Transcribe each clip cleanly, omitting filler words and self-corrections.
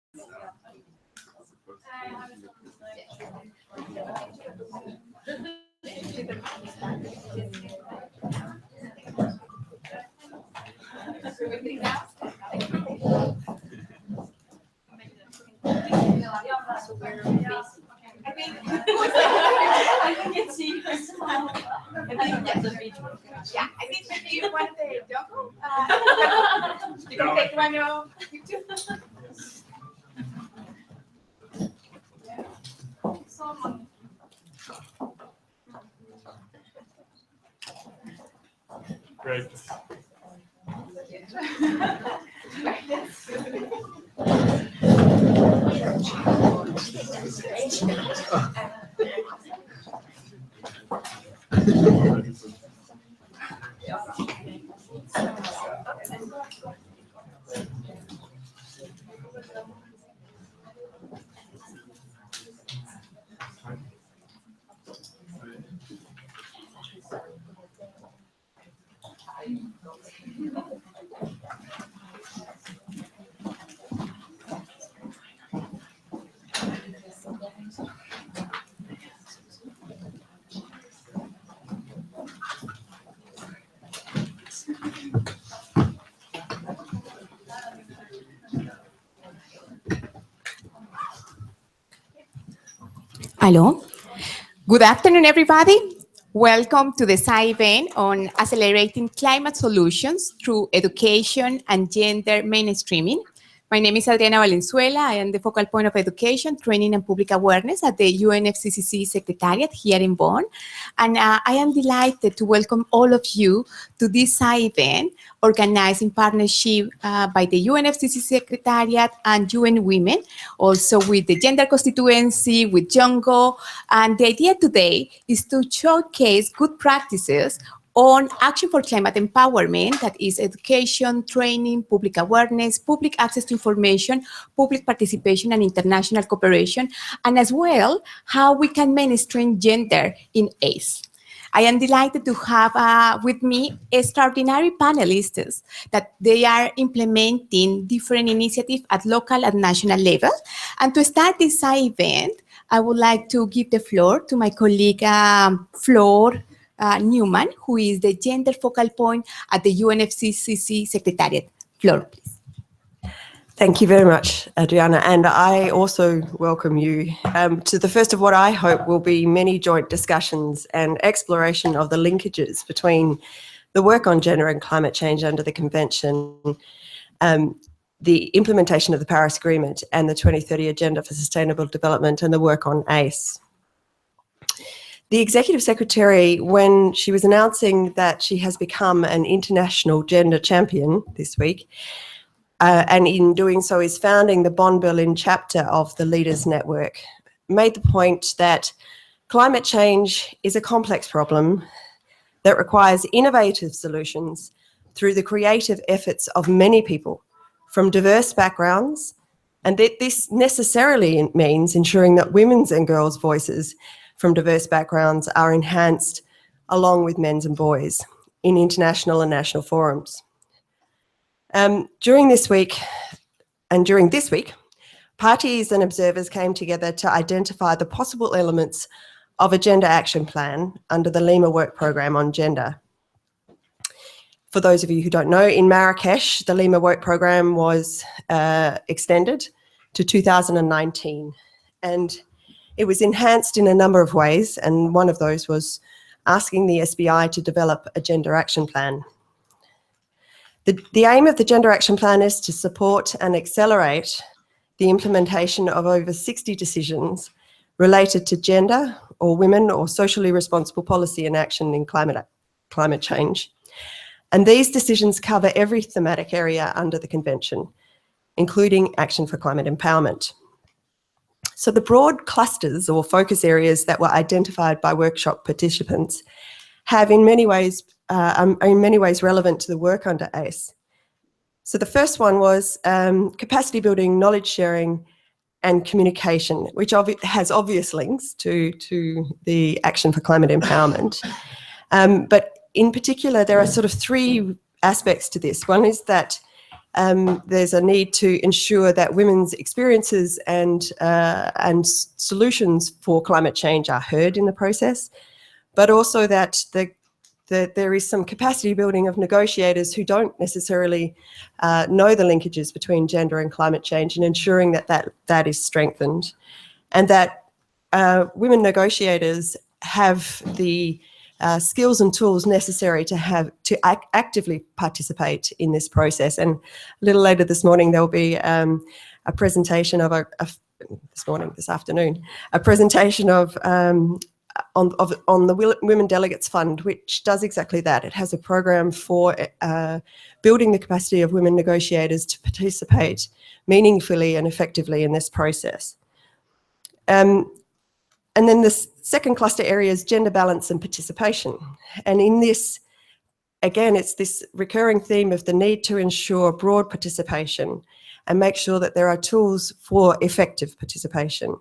I think it's you. Yeah, I think maybe you want the jungle. You can take one of you two. Great. Hello. Good afternoon, everybody. Welcome to the SAI event on accelerating climate solutions through education and gender mainstreaming. My name is Adriana Valenzuela. I am the focal point of education, training, and public awareness at the UNFCCC Secretariat here in Bonn. And I am delighted to welcome all of you to this SAI event organized in partnership by the UNFCCC Secretariat and UN Women, also with the Gender Constituency, with Jungo. And the idea today is to showcase good practices on action for climate empowerment, that is education, training, public awareness, public access to information, public participation, and international cooperation, and as well, how we can mainstream gender in ACE. I am delighted to have with me extraordinary panelists that they are implementing different initiatives at local and national level. And to start this event, I would like to give the floor to my colleague, Flor Newman, who is the gender focal point at the UNFCCC Secretariat. Flor, please. Thank you very much, Adriana, and I also welcome you to the first of what I hope will be many joint discussions and exploration of the linkages between the work on gender and climate change under the Convention, the implementation of the Paris Agreement and the 2030 Agenda for Sustainable Development, and the work on ACE. The Executive Secretary, when she was announcing that she has become an international gender champion this week, and in doing so is founding the Bonn-Berlin chapter of the Leaders Network, made the point that climate change is a complex problem that requires innovative solutions through the creative efforts of many people from diverse backgrounds, and that this necessarily means ensuring that women's and girls' voices from diverse backgrounds are enhanced along with men's and boys in international and national forums. During this week, parties and observers came together to identify the possible elements of a gender action plan under the Lima Work Programme on Gender. For those of you who don't know, in Marrakesh, the Lima Work Programme was extended to 2019, and it was enhanced in a number of ways, and one of those was asking the SBI to develop a gender action plan. The aim of the Gender Action Plan is to support and accelerate the implementation of over 60 decisions related to gender or women or socially responsible policy and action in climate change. And these decisions cover every thematic area under the Convention, including action for climate empowerment. So the broad clusters or focus areas that were identified by workshop participants have in many ways relevant to the work under ACE. So the first one was capacity building, knowledge sharing, and communication, which has obvious links to the action for climate empowerment. But in particular, there are sort of three aspects to this. One is that there's a need to ensure that women's experiences and solutions for climate change are heard in the process, but also that there is some capacity building of negotiators who don't necessarily know the linkages between gender and climate change, and ensuring that is strengthened, and that women negotiators have the skills and tools necessary to actively participate in this process. And a little later this morning, there will be a presentation of this afternoon, a presentation of on the Women Delegates Fund, which does exactly that. It has a program for building the capacity of women negotiators to participate meaningfully and effectively in this process. And then the second cluster area is gender balance and participation. And in this, again, it's this recurring theme of the need to ensure broad participation and make sure that there are tools for effective participation.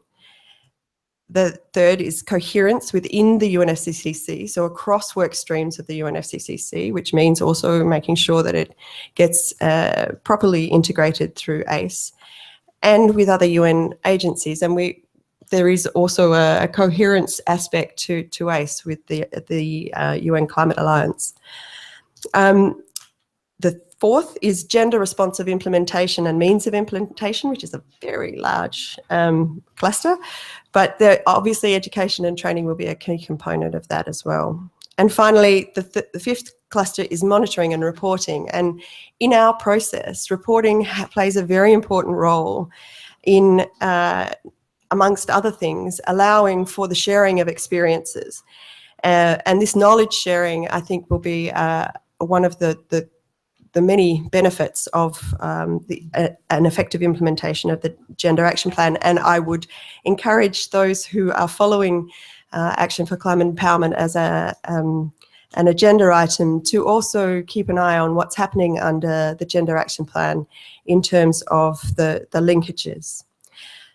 The third is coherence within the UNFCCC, so across work streams of the UNFCCC, which means also making sure that it gets properly integrated through ACE and with other UN agencies. And there is also a coherence aspect to ACE with the UN Climate Alliance. The fourth is gender responsive implementation and means of implementation, which is a very large cluster, but obviously education and training will be a key component of that as well. And finally, the fifth cluster is monitoring and reporting. And in our process, reporting plays a very important role in amongst other things, allowing for the sharing of experiences. And this knowledge sharing, I think, will be one of the many benefits of an effective implementation of the Gender Action Plan. And I would encourage those who are following Action for Climate Empowerment as an agenda item to also keep an eye on what's happening under the Gender Action Plan in terms of the linkages.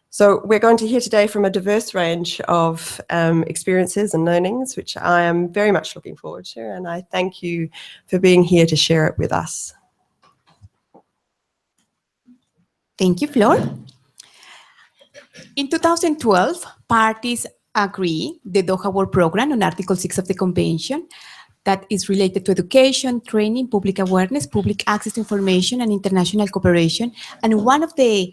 So we're going to hear today from a diverse range of experiences and learnings, which I am very much looking forward to, and I thank you for being here to share it with us. Thank you, Flor. In 2012, parties agree the Doha World Programme on Article 6 of the Convention that is related to education, training, public awareness, public access to information, and international cooperation. And one of the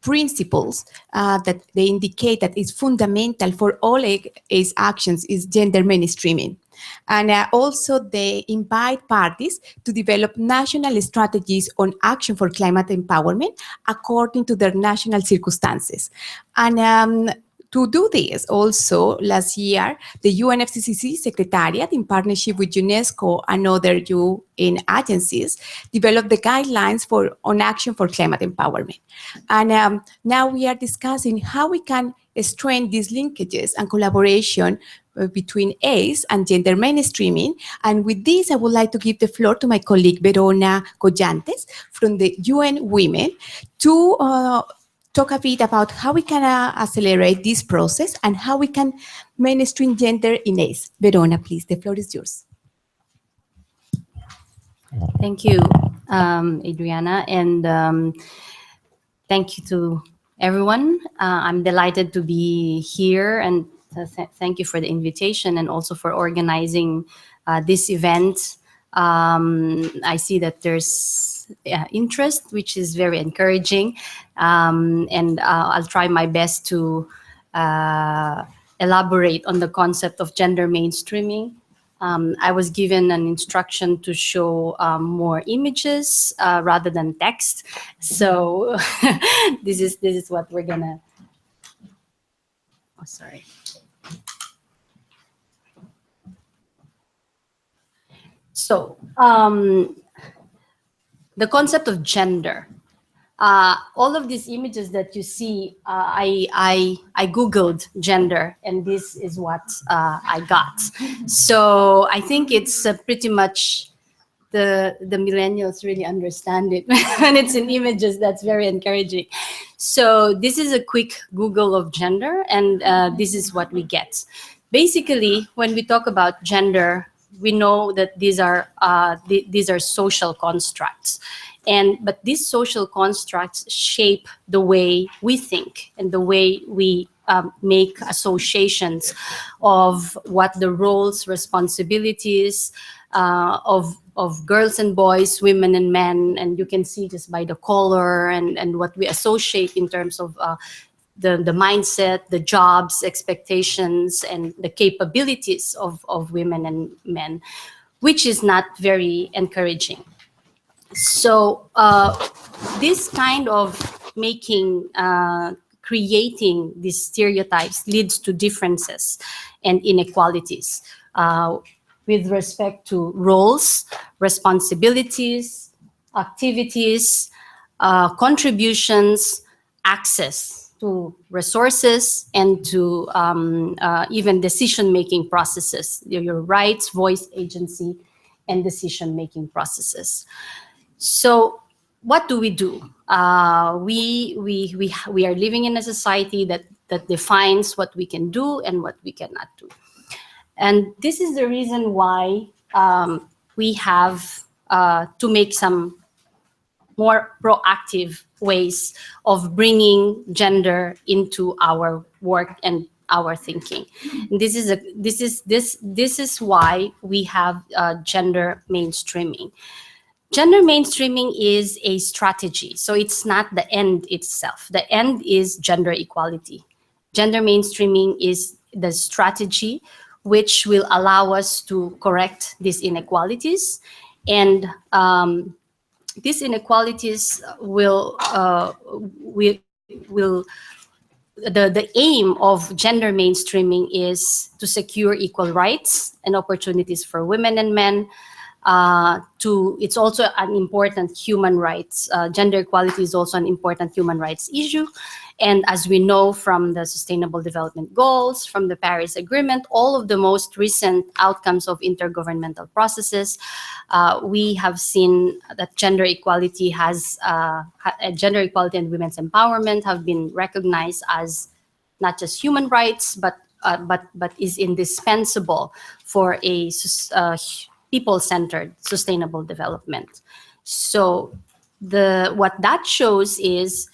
principles that they indicate that is fundamental for all ACE actions is gender mainstreaming. And also they invite parties to develop national strategies on action for climate empowerment according to their national circumstances. And to do this, also last year, the UNFCCC Secretariat, in partnership with UNESCO and other UN agencies, developed the guidelines on action for climate empowerment. And now we are discussing how we can strengthen these linkages and collaboration between ACE and gender mainstreaming. And with this, I would like to give the floor to my colleague Verona Collantes from the UN Women to talk a bit about how we can accelerate this process and how we can mainstream gender in ACE. Verona, please, the floor is yours. Thank you, Adriana, and thank you to everyone. I'm delighted to be here, and thank you for the invitation and also for organizing this event. I see that there's interest, which is very encouraging, and I'll try my best to elaborate on the concept of gender mainstreaming. I was given an instruction to show more images rather than text, so this is what we're gonna. Oh, sorry. So the concept of gender. All of these images that you see, I Googled gender, and this is what I got. So I think it's pretty much the millennials really understand it when it's in images. That's very encouraging. So this is a quick Google of gender, and this is what we get. Basically, when we talk about gender, we know that these are social constructs, but these social constructs shape the way we think and the way we make associations of what the roles, responsibilities of girls and boys, women and men, and you can see just by the color and what we associate in terms of the mindset, the jobs, expectations, and the capabilities of women and men, which is not very encouraging. So this kind of creating these stereotypes leads to differences and inequalities with respect to roles, responsibilities, activities, contributions, access to resources, and to even decision-making processes, your rights, voice, agency, and decision-making processes. So what do? We are living in a society that defines what we can do and what we cannot do. And this is the reason why we have to make some more proactive ways of bringing gender into our work and our thinking. And this is why we have gender mainstreaming. Gender mainstreaming is a strategy, so it's not the end itself. The end is gender equality. Gender mainstreaming is the strategy which will allow us to correct these inequalities, and these inequalities the aim of gender mainstreaming is to secure equal rights and opportunities for women and men. It's also an important human rights. Gender equality is also an important human rights issue. And as we know from the Sustainable Development Goals, from the Paris Agreement, all of the most recent outcomes of intergovernmental processes, we have seen that gender equality and women's empowerment have been recognized as not just human rights, but is indispensable for a people-centered sustainable development. So what that shows is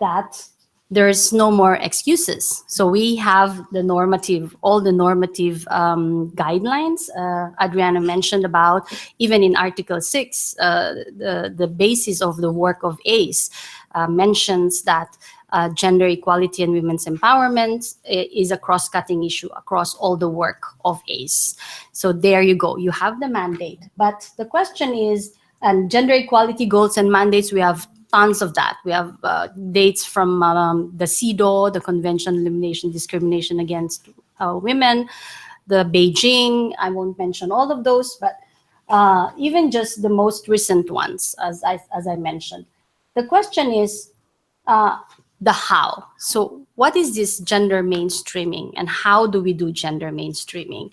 that there's no more excuses. So we have all the normative guidelines Adriana mentioned about. Even in Article 6, the basis of the work of ACE mentions that gender equality and women's empowerment is a cross-cutting issue across all the work of ACE. So there you go, you have the mandate. But the question is, and gender equality goals and mandates, we have tons of that. We have dates from the CEDAW, the Convention on Elimination Discrimination Against Women, the Beijing, I won't mention all of those, but even just the most recent ones, as I mentioned. The question is the how. So what is this gender mainstreaming and how do we do gender mainstreaming?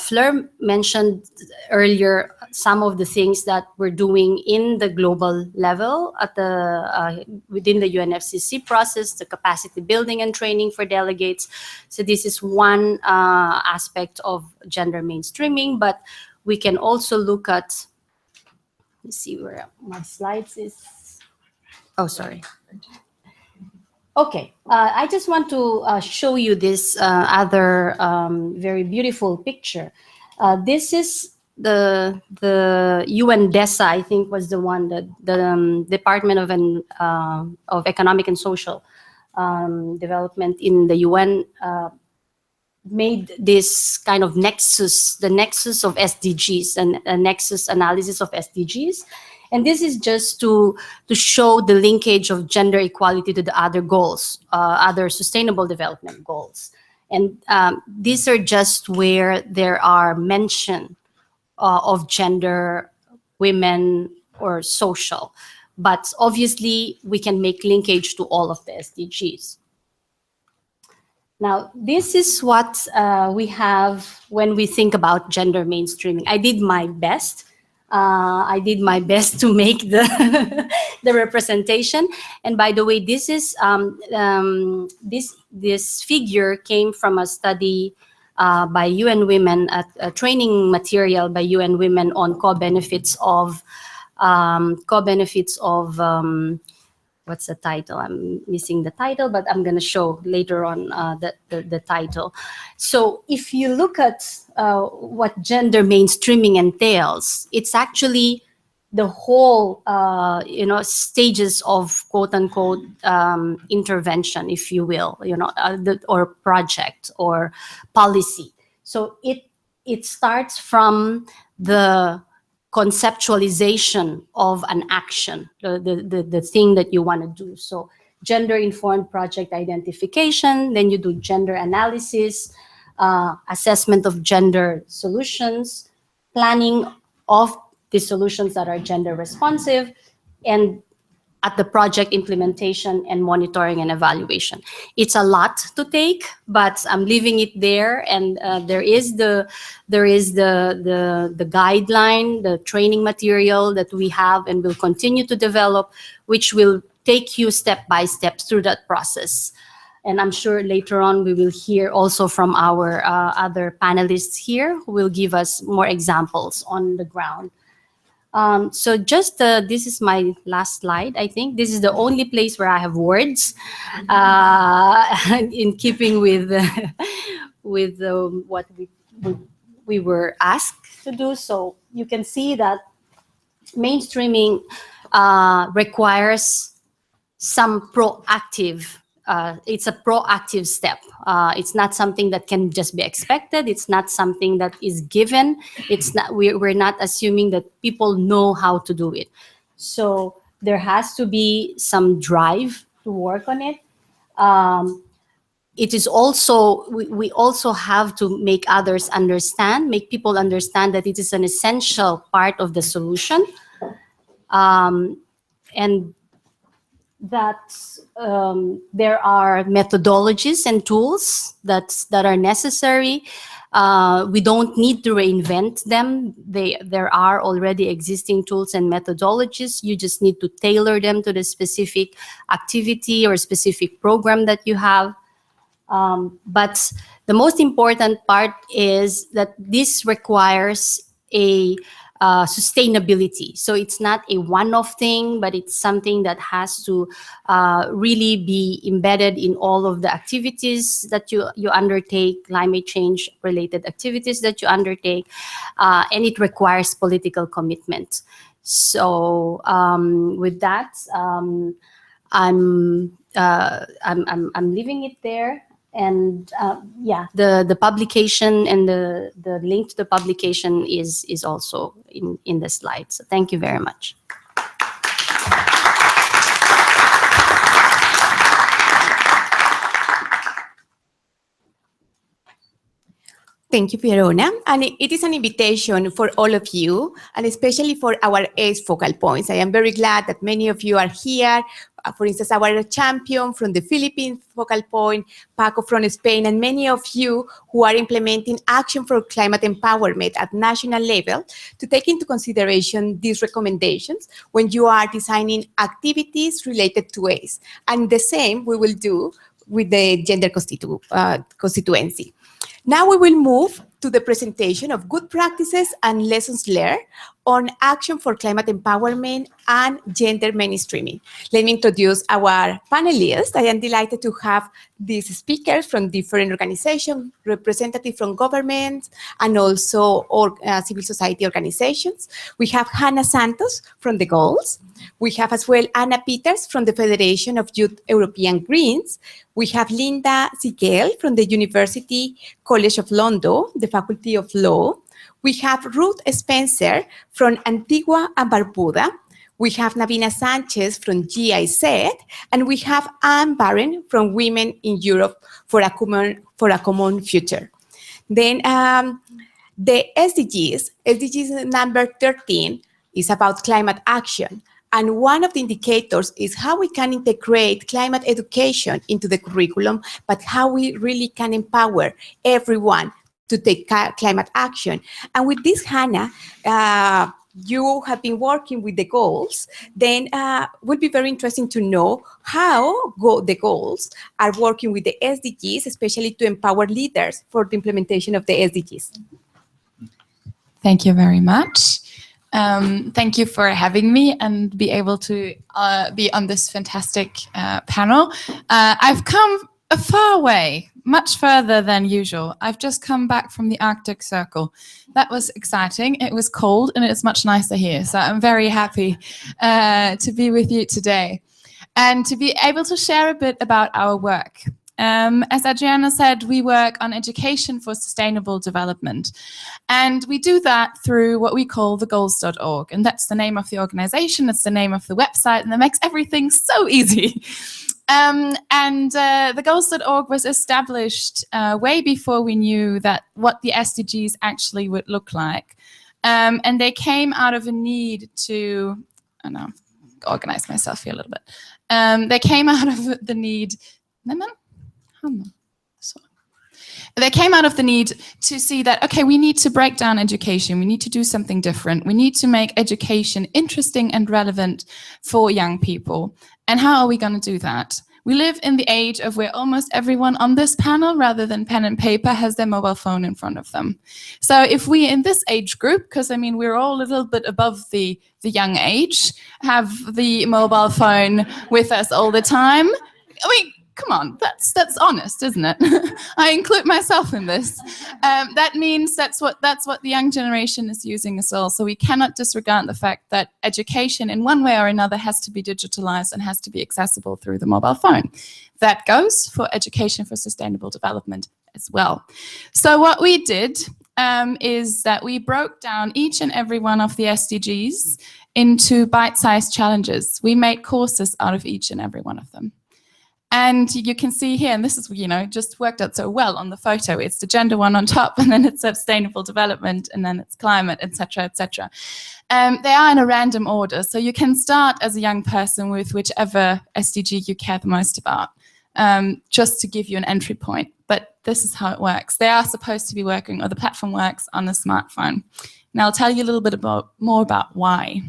Fleur mentioned earlier some of the things that we're doing in the global level at within the UNFCCC process, the capacity building and training for delegates. So this is one aspect of gender mainstreaming, but we can also look at, let me see where my slides is. Oh, sorry. Okay, I just want to show you this other very beautiful picture. This is the UNDESA, I think, was the one that the Department of Economic and Social Development in the UN made this kind of nexus, the nexus of SDGs and a nexus analysis of SDGs. And this is just to show the linkage of gender equality to the other goals, other sustainable development goals. And these are just where there are mention of gender, women, or social. But obviously, we can make linkage to all of the SDGs. Now, this is what we have when we think about gender mainstreaming. I did my best. To make the the representation. And by the way, this is this figure came from a study by UN Women, a training material by UN Women on co-benefits of what's the title? I'm missing the title, but I'm going to show later on the title. So if you look at what gender mainstreaming entails, it's actually the whole, stages of quote unquote intervention, if you will, or project or policy. So it starts from the conceptualization of an action, the thing that you want to do. So gender-informed project identification, then you do gender analysis, assessment of gender solutions, planning of the solutions that are gender responsive, and at the project implementation and monitoring and evaluation. It's a lot to take, but I'm leaving it there. And there is the guideline, the training material that we have and will continue to develop, which will take you step by step through that process. And I'm sure later on we will hear also from our other panelists here who will give us more examples on the ground. So just this is my last slide. I think this is the only place where I have words in keeping with what we were asked to do. So you can see that mainstreaming requires some proactive. It's a proactive step. It's not something that can just be expected. It's not something that is given. It's not. We're not assuming that people know how to do it. So there has to be some drive to work on it. It is also we also have to make others understand, make people understand that it is an essential part of the solution, and that there are methodologies and tools that are necessary. We don't need to reinvent them. There are already existing tools and methodologies. You just need to tailor them to the specific activity or specific program that you have. But the most important part is that this requires a sustainability. So it's not a one-off thing, but it's something that has to really be embedded in all of the activities that you undertake, climate change related activities that you undertake, and it requires political commitment. So with that, I'm leaving it there. And yeah, the publication and the link to the publication is also in the slide. So thank you very much. Thank you, Fiorona. And it is an invitation for all of you, and especially for our ACE focal points. I am very glad that many of you are here. For instance, our champion from the Philippines focal point, Paco from Spain, and many of you who are implementing action for climate empowerment at national level to take into consideration these recommendations when you are designing activities related to ACE. And the same we will do with the gender constituency. Now we will move to the presentation of good practices and lessons learned on action for climate empowerment and gender mainstreaming. Let me introduce our panelists. I am delighted to have these speakers from different organizations, representatives from governments, and also civil society organizations. We have Hannah Santos from the Goals. We have as well Anna Peters from the Federation of Youth European Greens. We have Linda Sigel from the University College of London, the Faculty of Law. We have Ruth Spencer from Antigua and Barbuda. We have Navina Sanchez from GIZ, and we have Anne Barron from Women in Europe for a Common Future. Then the SDGs number 13 is about climate action. And one of the indicators is how we can integrate climate education into the curriculum, but how we really can empower everyone to take climate action. And with this, Hannah, you have been working with the goals, then would be very interesting to know how the goals are working with the SDGs, especially to empower leaders for the implementation of the SDGs. Thank you very much. Thank you for having me and be able to be on this fantastic panel. I've come a far way, much further than usual. I've just come back from the Arctic Circle. That was exciting. It was cold and it's much nicer here. So I'm very happy to be with you today and to be able to share a bit about our work. As Adriana said, we work on education for sustainable development. And we do that through what we call the goals.org. And that's the name of the organization, it's the name of the website, and that makes everything so easy. The goals.org was established way before we knew that what the SDGs actually would look like. And they came out of a need to, organize myself here a little bit. They came out of the need, they came out of the need to see that, okay, we need to break down education. We need to do something different. We need to make education interesting and relevant for young people. And how are we going to do that? We live in the age of where almost everyone on this panel, rather than pen and paper, has their mobile phone in front of them. So if we in this age group, because we're all a little bit above the young age, have the mobile phone with us all the time, come on, that's honest, isn't it? I include myself in this. That means that's what the young generation is using as well. So we cannot disregard the fact that education in one way or another has to be digitalized and has to be accessible through the mobile phone. That goes for education for sustainable development as well. So what we did is that we broke down each and every one of the SDGs into bite-sized challenges. We made courses out of each and every one of them. And you can see here, and this is, just worked out so well on the photo. It's the gender one on top, and then it's sustainable development, and then it's climate, etc., etc. They are in a random order, so you can start as a young person with whichever SDG you care the most about, just to give you an entry point. But this is how it works. They are supposed to be working, or the platform works on a smartphone. And I'll tell you a little bit more about why.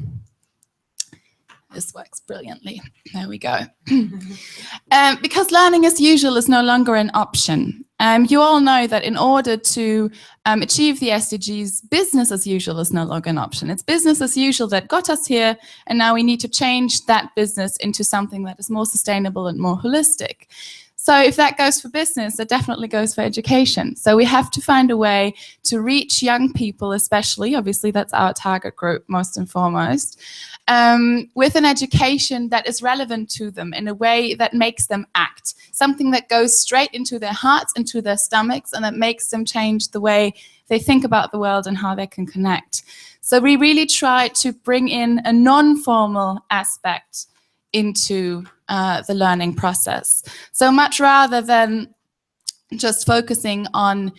This works brilliantly. There we go. Because learning as usual is no longer an option. You all know that in order to achieve the SDGs, business as usual is no longer an option. It's business as usual that got us here, and now we need to change that business into something that is more sustainable and more holistic. So if that goes for business, it definitely goes for education. So we have to find a way to reach young people, especially, obviously that's our target group most and foremost, with an education that is relevant to them in a way that makes them act, something that goes straight into their hearts, into their stomachs, and that makes them change the way they think about the world and how they can connect. So we really try to bring in a non-formal aspect into the learning process. So much rather than just focusing on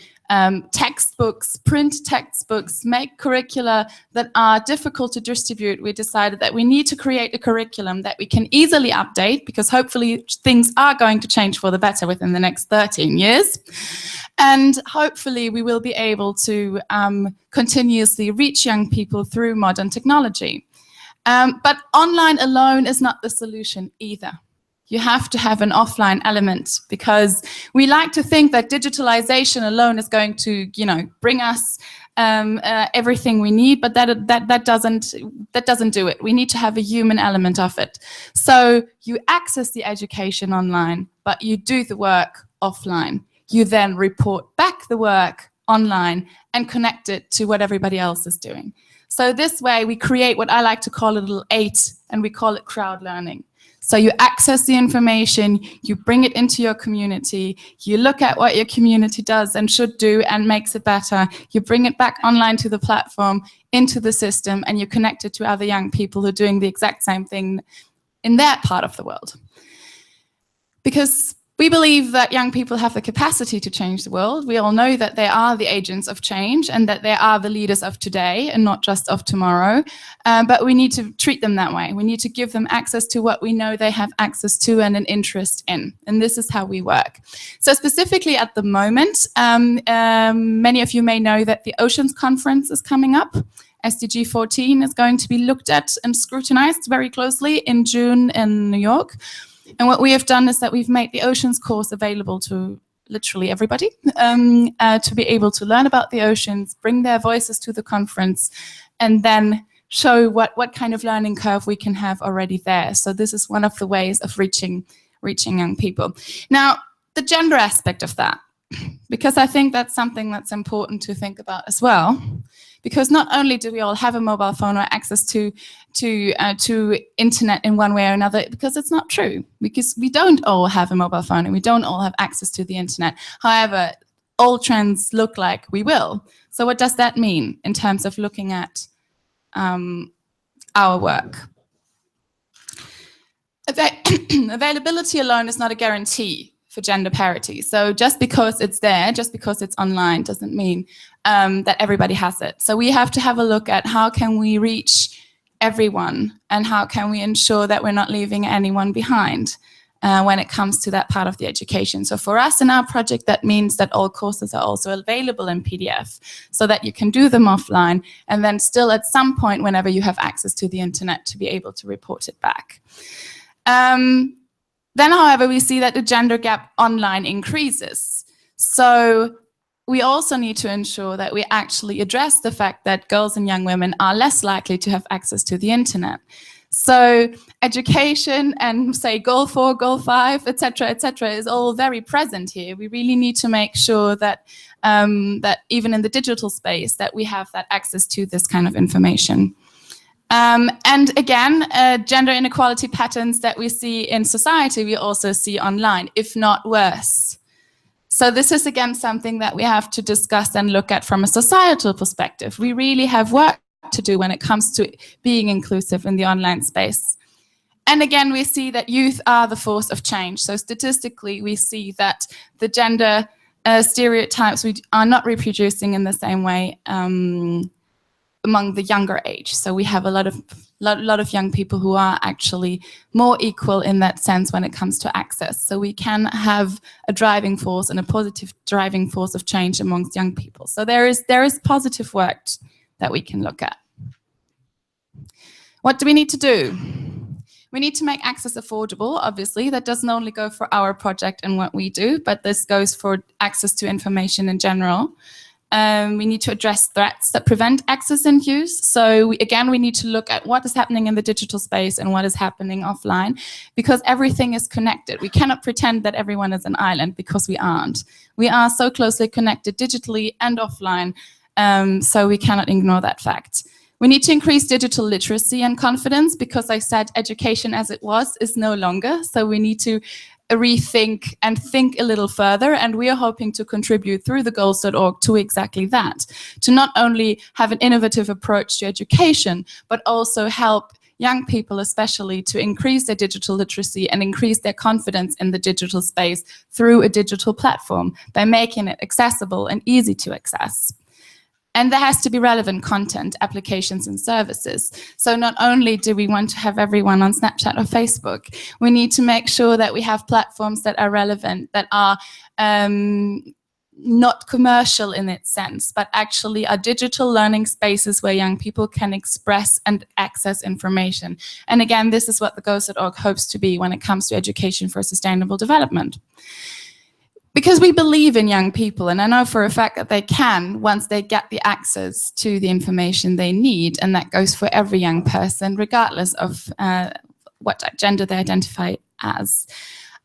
textbooks, print textbooks, make curricula that are difficult to distribute, we decided that we need to create a curriculum that we can easily update, because hopefully things are going to change for the better within the next 13 years. And hopefully we will be able to continuously reach young people through modern technology. But online alone is not the solution either. You have to have an offline element, because we like to think that digitalization alone is going to, bring us everything we need, but that doesn't do it. We need to have a human element of it. So you access the education online, but you do the work offline. You then report back the work online and connect it to what everybody else is doing. So this way we create what I like to call a little 8, and we call it crowd learning. So you access the information, you bring it into your community, you look at what your community does and should do and makes it better, you bring it back online to the platform, into the system, and you connect it to other young people who are doing the exact same thing in their part of the world. Because we believe that young people have the capacity to change the world. We all know that they are the agents of change and that they are the leaders of today and not just of tomorrow. But we need to treat them that way. We need to give them access to what we know they have access to and an interest in. And this is how we work. So specifically at the moment, many of you may know that the Oceans Conference is coming up. SDG 14 is going to be looked at and scrutinized very closely in June in New York. And what we have done is that we've made the oceans course available to literally everybody to be able to learn about the oceans, bring their voices to the conference, and then show what kind of learning curve we can have already there. So this is one of the ways of reaching young people. Now, the gender aspect of that, because I think that's something that's important to think about as well. Because not only do we all have a mobile phone or access to internet in one way or another, because it's not true. Because we don't all have a mobile phone and we don't all have access to the internet. However, all trends look like we will. So what does that mean in terms of looking at our work? Availability alone is not a guarantee for gender parity. So just because it's there, just because it's online, doesn't mean that everybody has it. So we have to have a look at how can we reach everyone and how can we ensure that we're not leaving anyone behind when it comes to that part of the education. So for us in our project, that means that all courses are also available in PDF so that you can do them offline and then still at some point whenever you have access to the internet to be able to report it back. Then, however, we see that the gender gap online increases. So we also need to ensure that we actually address the fact that girls and young women are less likely to have access to the internet. So education and say goal 4, goal 5, etc., is all very present here. We really need to make sure that that even in the digital space that we have that access to this kind of information. And again, gender inequality patterns that we see in society, we also see online, if not worse. So this is again something that we have to discuss and look at from a societal perspective. We really have work to do when it comes to being inclusive in the online space. And again, we see that youth are the force of change. So statistically, we see that the gender stereotypes we are not reproducing in the same way among the younger age. So we have a lot of young people who are actually more equal in that sense when it comes to access. So we can have a driving force and a positive driving force of change amongst young people. So there is positive work that we can look at. What do we need to do? We need to make access affordable, obviously. That doesn't only go for our project and what we do, but this goes for access to information in general. We need to address threats that prevent access and use. So we need to look at what is happening in the digital space and what is happening offline, because everything is connected. We cannot pretend that everyone is an island, because we aren't. We are so closely connected digitally and offline, so we cannot ignore that fact. We need to increase digital literacy and confidence, because I said education as it was is no longer. So we need to rethink and think a little further, and we are hoping to contribute through the goals.org to exactly that, to not only have an innovative approach to education, but also help young people especially to increase their digital literacy and increase their confidence in the digital space through a digital platform by making it accessible and easy to access. And there has to be relevant content, applications and services. So not only do we want to have everyone on Snapchat or Facebook, we need to make sure that we have platforms that are relevant, that are not commercial in its sense, but actually are digital learning spaces where young people can express and access information. And again, this is what the goals.org hopes to be when it comes to education for sustainable development. Because we believe in young people, and I know for a fact that they can once they get the access to the information they need, and that goes for every young person, regardless of what gender they identify as.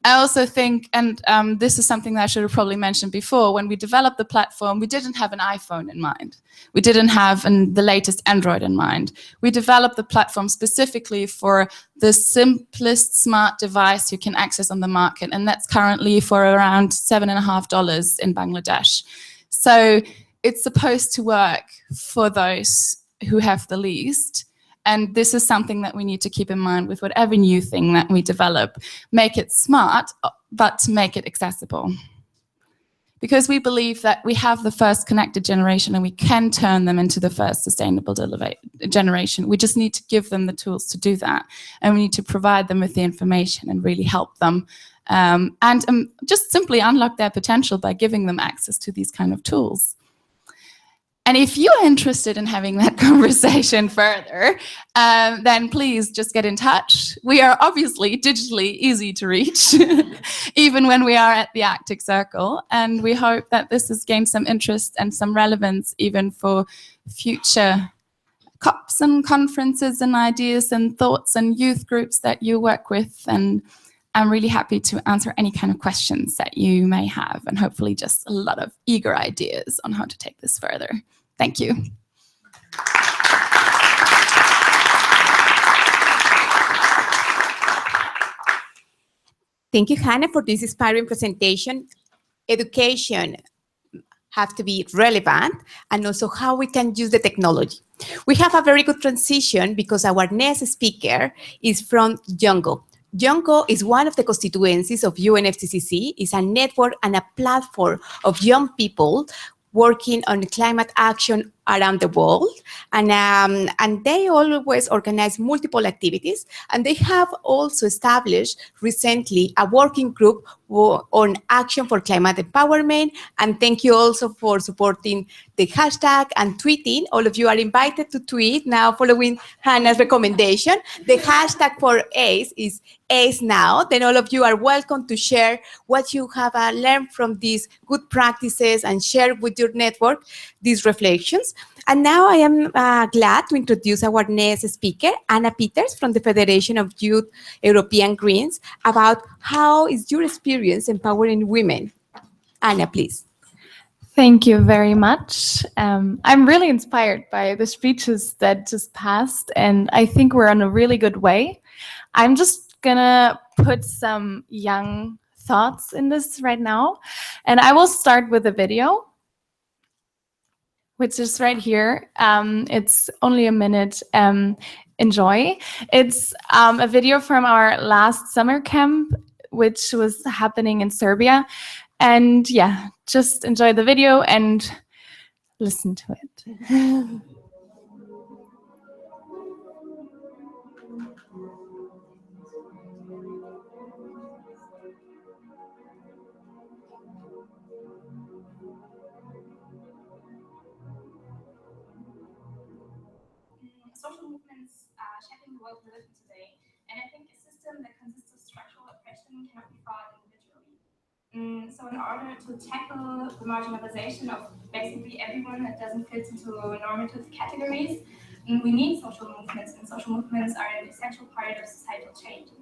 I also think, and this is something that I should have probably mentioned before, when we developed the platform, we didn't have an iPhone in mind. We didn't have the latest Android in mind. We developed the platform specifically for the simplest smart device you can access on the market, and that's currently for around $7.50 in Bangladesh. So it's supposed to work for those who have the least. And this is something that we need to keep in mind with whatever new thing that we develop. Make it smart, but make it accessible. Because we believe that we have the first connected generation and we can turn them into the first sustainable generation. We just need to give them the tools to do that. And we need to provide them with the information and really help them. And just simply unlock their potential by giving them access to these kind of tools. And if you're interested in having that conversation further, then please just get in touch. We are obviously digitally easy to reach, even when we are at the Arctic Circle. And we hope that this has gained some interest and some relevance even for future COPs and conferences and ideas and thoughts and youth groups that you work with. And I'm really happy to answer any kind of questions that you may have, and hopefully just a lot of eager ideas on how to take this further. Thank you. Thank you, Hannah, for this inspiring presentation. Education have to be relevant, and also how we can use the technology. We have a very good transition because our next speaker is from UNGO. UNGO is one of the constituencies of UNFCCC. It's a network and a platform of young people working on climate action around the world. And they always organize multiple activities. And they have also established recently a working group on action for climate empowerment. And thank you also for supporting the hashtag and tweeting. All of you are invited to tweet now following Hannah's recommendation. The hashtag for ACE is ACEnow. Then all of you are welcome to share what you have learned from these good practices and share with your network these reflections. And now I am glad to introduce our next speaker, Anna Peters from the Federation of Youth European Greens, about how is your experience empowering women. Anna, please. Thank you very much. I'm really inspired by the speeches that just passed, and I think we're on a really good way. I'm just gonna put some young thoughts in this right now, and I will start with a video, which is right here. It's only a minute. Enjoy. It's a video from our last summer camp, which was happening in Serbia. And yeah, just enjoy the video and listen to it. Social movements are shaping the world we live in today, and I think a system that consists of structural oppression cannot be fought individually. So in order to tackle the marginalization of basically everyone that doesn't fit into normative categories, we need social movements, and social movements are an essential part of societal change.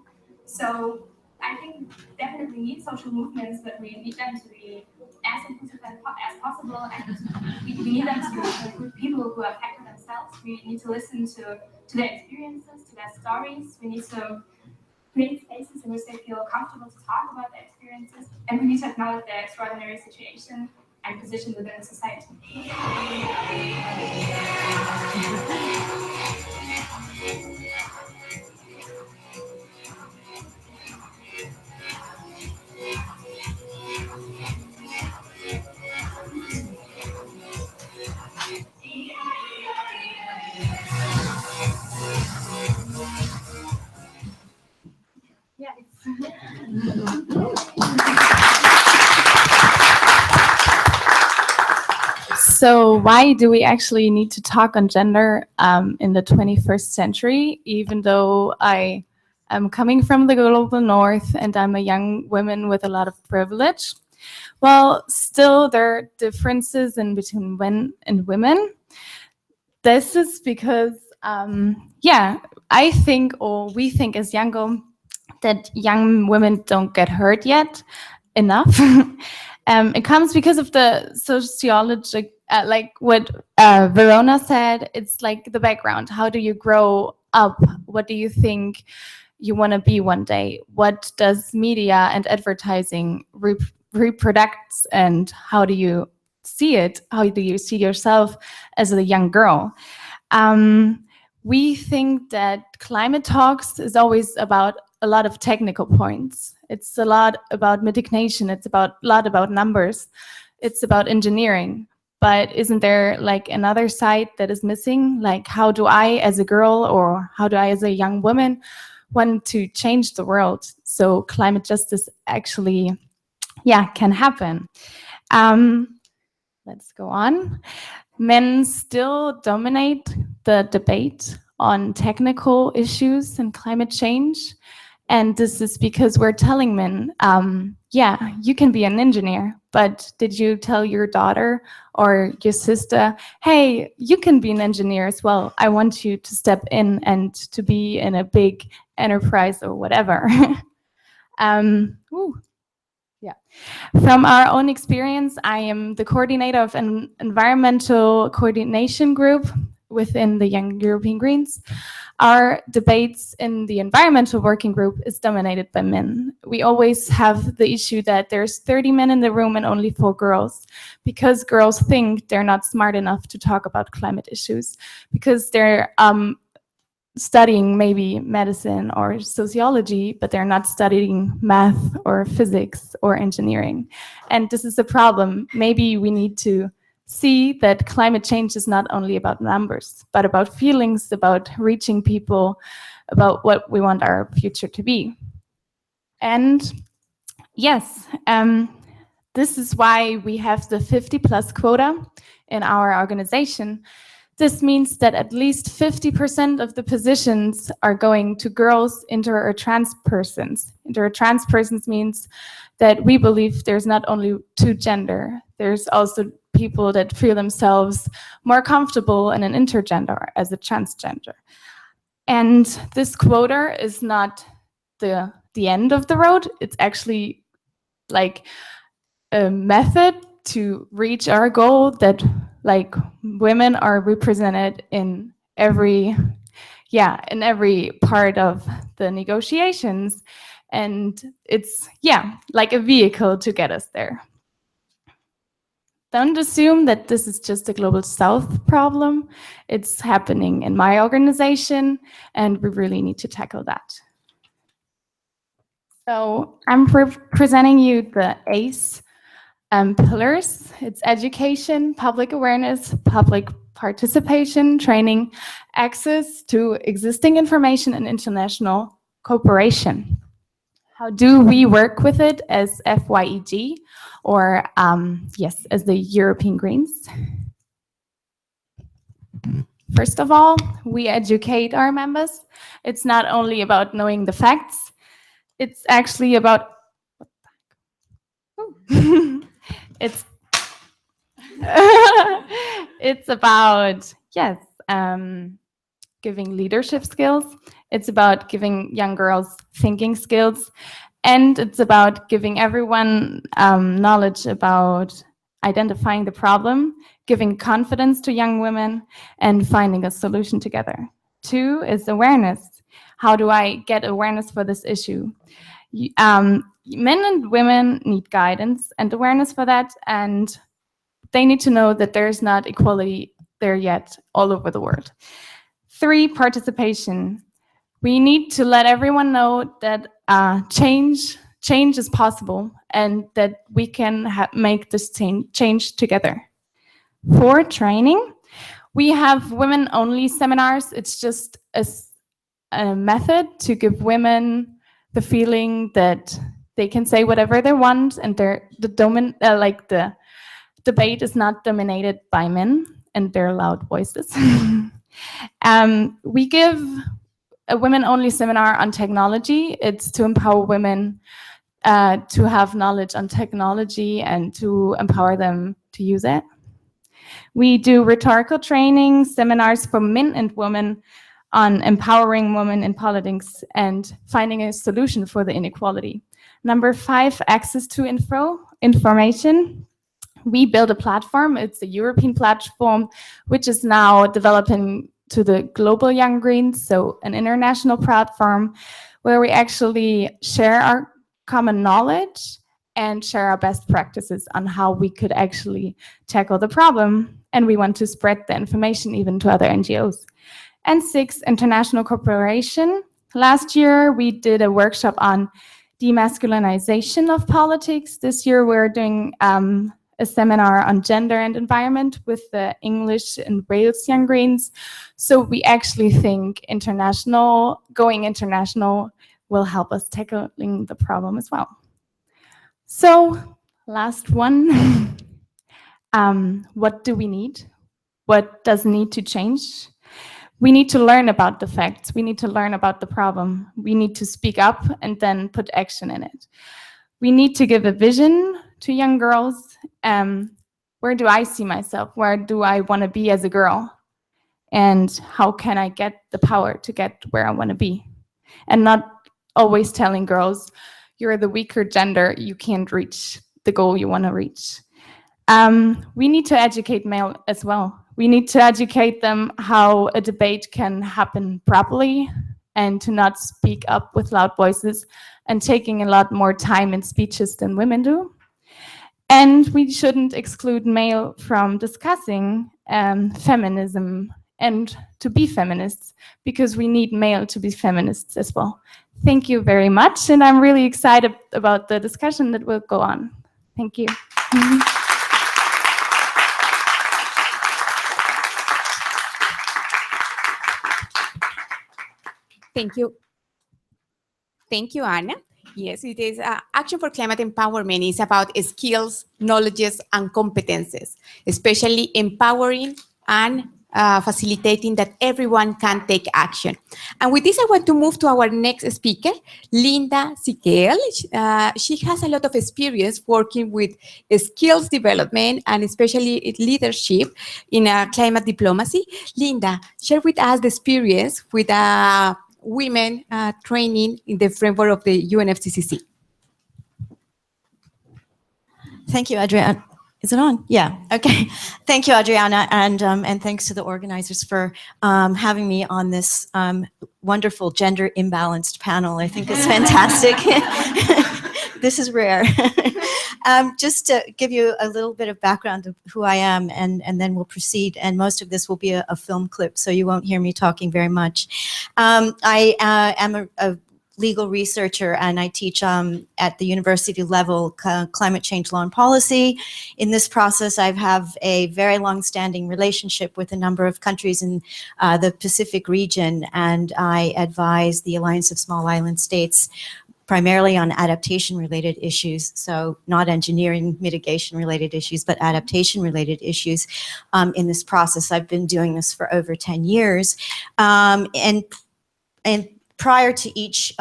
So I think definitely need social movements, but we need them to be as inclusive as possible, and we need them to include people who are affected themselves. We need to listen to their experiences, to their stories. We need to create spaces in which they feel comfortable to talk about their experiences, and we need to acknowledge their extraordinary situation and position within the society. So why do we actually need to talk on gender in the 21st century, even though I am coming from the global north and I'm a young woman with a lot of privilege? Well, still there are differences in between men and women. This is because, I think, or we think as Yango, that young women don't get hurt yet enough. It comes because of the sociology, like what Verona said, it's like the background. How do you grow up? What do you think you want to be one day? What does media and advertising reproduce, and how do you see it? How do you see yourself as a young girl? We think that climate talks is always about a lot of technical points. It's a lot about mitigation. It's a lot about numbers. It's about engineering. But isn't there like another side that is missing? Like, how do I as a girl, or how do I as a young woman want to change the world so climate justice actually, can happen? Let's go on. Men still dominate the debate on technical issues and climate change. And this is because we're telling men, yeah, you can be an engineer, but did you tell your daughter or your sister, hey, you can be an engineer as well. I want you to step in and to be in a big enterprise or whatever. Yeah. From our own experience, I am the coordinator of an environmental coordination group within the Young European Greens. Our debates in the environmental working group is dominated by men. We always have the issue that there's 30 men in the room and only 4 girls, because girls think they're not smart enough to talk about climate issues, because they're studying maybe medicine or sociology, but they're not studying math or physics or engineering. And this is a problem. Maybe we need to see that climate change is not only about numbers, but about feelings, about reaching people, about what we want our future to be. And yes, this is why we have the 50+ quota in our organization. This means that at least 50% of the positions are going to girls, inter or trans persons. Inter or trans persons means that we believe there's not only 2 gender, there's also people that feel themselves more comfortable in an intergender as a transgender. And this quota is not the end of the road. It's actually like a method to reach our goal that like women are represented in every part of the negotiations, and it's like a vehicle to get us there. Don't assume that this is just a Global South problem. It's happening in my organization, and we really need to tackle that. So I'm presenting you the ACE pillars. It's education, public awareness, public participation, training, access to existing information, and international cooperation. How do we work with it as FYEG, or yes, as the European Greens? First of all, we educate our members. It's not only about knowing the facts, it's actually about it's it's about giving leadership skills. It's about giving young girls thinking skills, and it's about giving everyone knowledge about identifying the problem, giving confidence to young women, and finding a solution together. 2 is awareness. How do I get awareness for this issue? Men and women need guidance and awareness for that, and they need to know that there's not equality there yet all over the world. 3, participation. We need to let everyone know that change is possible and that we can make this change together. 4, training. We have women-only seminars. It's just a method to give women the feeling that they can say whatever they want, and the debate is not dominated by men and their loud voices. We give a women-only seminar on technology. It's to empower women to have knowledge on technology and to empower them to use it. We do rhetorical training, seminars for men and women on empowering women in politics and finding a solution for the inequality. Number 5, access to information. We build a platform. It's a European platform, which is now developing to the global Young Greens, so an international platform where we actually share our common knowledge and share our best practices on how we could actually tackle the problem. And we want to spread the information even to other NGOs. And 6, international cooperation. Last year, we did a workshop on demasculinization of politics. This year, we're doing a seminar on gender and environment with the English and Wales Young Greens. So we actually think going international will help us tackling the problem as well. So last one, what do we need? what does need to change. We need to learn about the facts. We need to learn about the problem. We need to speak up and then put action in it. We need to give a vision to young girls. Where do I see myself? Where do I want to be as a girl? And how can I get the power to get where I want to be? And not always telling girls, you're the weaker gender, you can't reach the goal you want to reach. We need to educate male as well. We need to educate them how a debate can happen properly and to not speak up with loud voices and taking a lot more time in speeches than women do. And we shouldn't exclude male from discussing feminism and to be feminists, because we need male to be feminists as well. Thank you very much, and I'm really excited about the discussion that will go on. Thank you. Thank you. Thank you, Anna. Yes, it is. Action for Climate Empowerment is about skills, knowledges, and competences, especially empowering and facilitating that everyone can take action. And with this, I want to move to our next speaker, Linda Siquel. She has a lot of experience working with skills development and especially leadership in climate diplomacy. Linda, share with us the experience with women training in the framework of the UNFCCC. Thank you, Adriana. Is it on? Yeah. Okay. Thank you, Adriana, and thanks to the organizers for having me on this wonderful gender imbalanced panel. I think it's fantastic. This is rare. Just to give you a little bit of background of who I am, and then we'll proceed. And most of this will be a film clip, so you won't hear me talking very much. I am a legal researcher, and I teach at the university level climate change law and policy. In this process, I have a very long-standing relationship with a number of countries in the Pacific region, and I advise the Alliance of Small Island States primarily on adaptation-related issues, so not engineering mitigation-related issues, but adaptation-related issues in this process. I've been doing this for over 10 years, and prior to each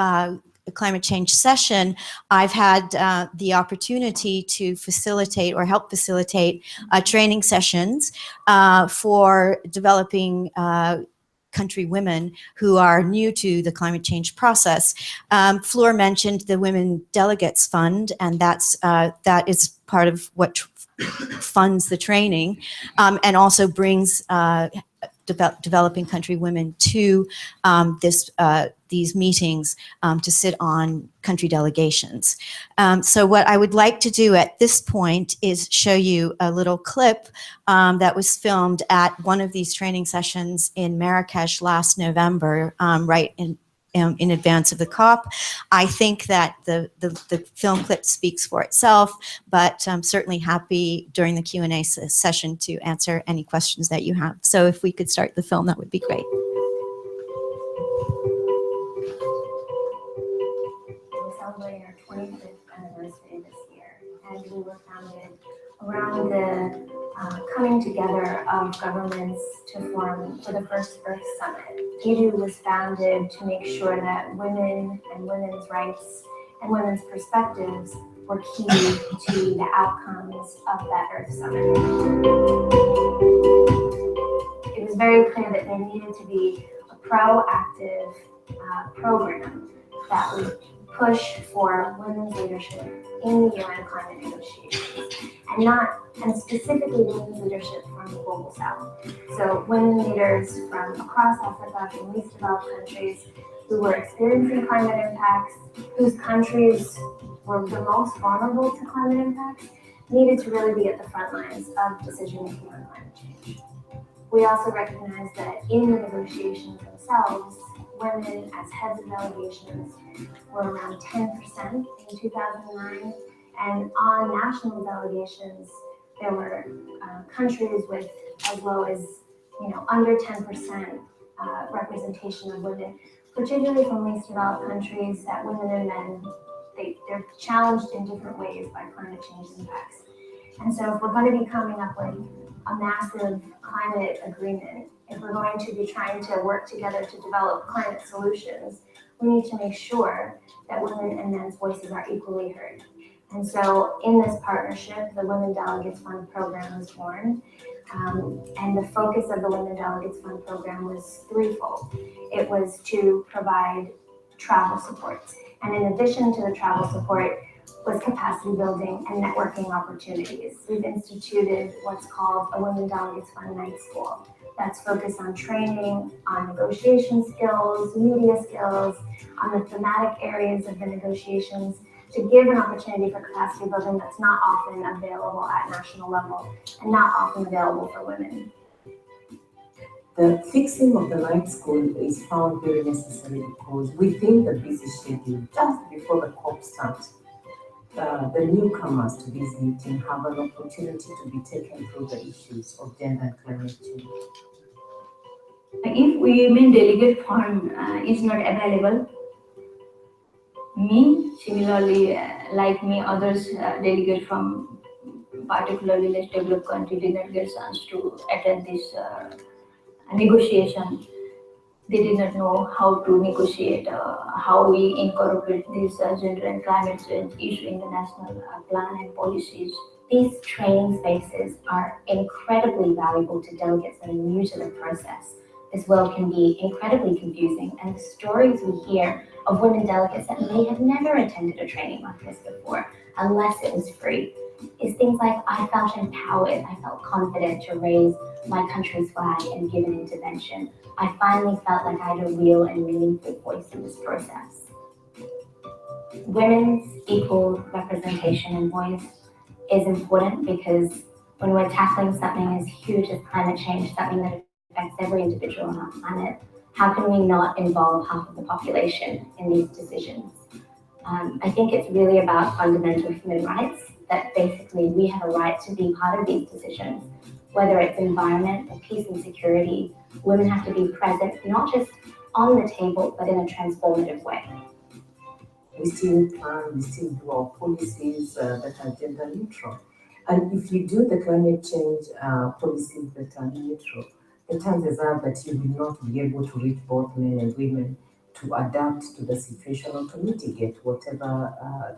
climate change session, I've had the opportunity to facilitate or help facilitate training sessions for developing country women who are new to the climate change process. Fleur mentioned the Women Delegates Fund, and that is part of what funds the training and also brings developing country women to these meetings to sit on country delegations. So what I would like to do at this point is show you a little clip that was filmed at one of these training sessions in Marrakesh last November, right in advance of the COP. I think that the film clip speaks for itself, but I'm certainly happy during the Q&A session to answer any questions that you have. So if we could start the film, that would be great. We're celebrating our 25th anniversary this year, and we were founded around the coming together of governments to form for the first Earth Summit. ACEnow was founded to make sure that women and women's rights and women's perspectives were key to the outcomes of that Earth Summit. It was very clear that there needed to be a proactive program that would push for women's leadership in the UN climate negotiations, and specifically women's leadership from the global south. So women leaders from across Africa, from least developed countries who were experiencing climate impacts, whose countries were the most vulnerable to climate impacts, needed to really be at the front lines of decision making on climate change. We also recognize that in the negotiations themselves, women as heads of delegations were around 10% in 2009, and on national delegations, there were countries with as low as under 10% representation of women, particularly from least developed countries. That women and men, they're challenged in different ways by climate change impacts. And so if we're going to be coming up with a massive climate agreement, if we're going to be trying to work together to develop climate solutions, we need to make sure that women and men's voices are equally heard. And so in this partnership, the Women Delegates Fund program was born. And the focus of the Women Delegates Fund program was threefold. It was to provide travel support. And in addition to the travel support was capacity building and networking opportunities. We've instituted what's called a Women Delegates Fund Night School. That's focused on training, on negotiation skills, media skills, on the thematic areas of the negotiations, to give an opportunity for capacity building that's not often available at national level and not often available for women. The fixing of the night school is found very necessary because within the busy schedule, just before the COP starts, the newcomers to this meeting have an opportunity to be taken through the issues of gender and climate change. If women delegate fund is not available, me, similarly, like me, others delegate from particularly less developed country did not get chance to attend this negotiation. They did not know how to negotiate, how we incorporate this gender and climate change issue in the national plan and policies. These training spaces are incredibly valuable to delegates that are new to the process. This world can be incredibly confusing, and the stories we hear of women delegates that may have never attended a training like this before, unless it was free, is things like, I felt empowered, I felt confident to raise my country's flag and give an intervention. I finally felt like I had a real and meaningful voice in this process. Women's equal representation and voice is important because when we're tackling something as huge as climate change, something that affects every individual on our planet, how can we not involve half of the population in these decisions? I think it's really about fundamental human rights, that basically we have a right to be part of these decisions. Whether it's environment or peace and security, women have to be present, not just on the table, but in a transformative way. We still plan, we still do our policies that are gender neutral. And if you do the climate change policies that are neutral, the chances are that you will not be able to reach both men and women to adapt to the situation or to mitigate whatever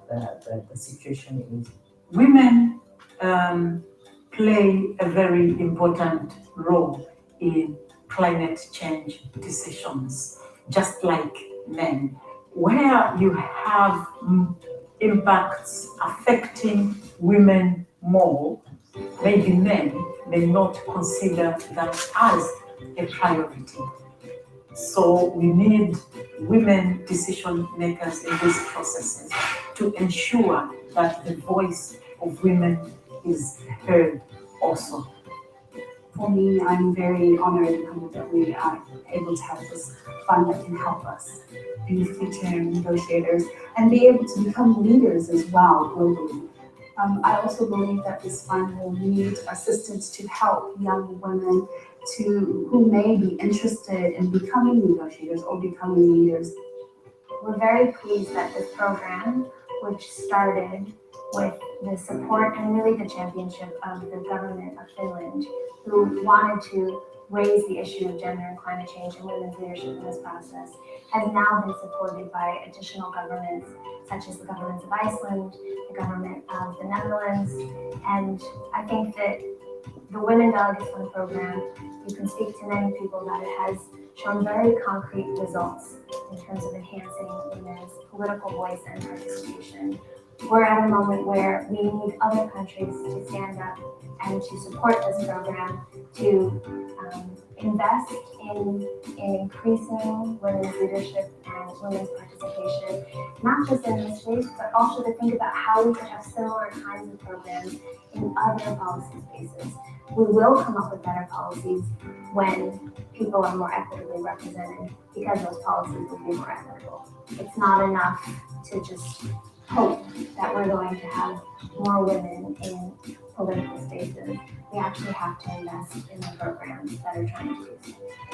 the situation is. Women play a very important role in climate change decisions, just like men. Where you have impacts affecting women more, maybe men may not consider that as a priority. So we need women decision makers in these processes to ensure that the voice of women is heard also. For me, I'm very honored and humbled that we are able to have this fund that can help us be fitter negotiators and be able to become leaders as well globally. I also believe that this fund will need assistance to help young women who may be interested in becoming negotiators or becoming leaders. We're very pleased that this program, which started with the support and really the championship of the government of Finland, who wanted to raise the issue of gender and climate change and women's leadership in this process, has now been supported by additional governments, such as the governments of Iceland, the government of the Netherlands, and I think that the Women Delegates Fund program, you can speak to many people that it has shown very concrete results in terms of enhancing women's political voice and participation. We're at a moment where we need other countries to stand up and to support this program, to invest in increasing women's leadership and women's participation, not just in this space, but also to think about how we could have similar kinds of programs in other policy spaces. We will come up with better policies when people are more equitably represented, because those policies will be more equitable. It's not enough to just hope that we're going to have more women in political spaces. We actually have to invest in the programs that are trying to do so.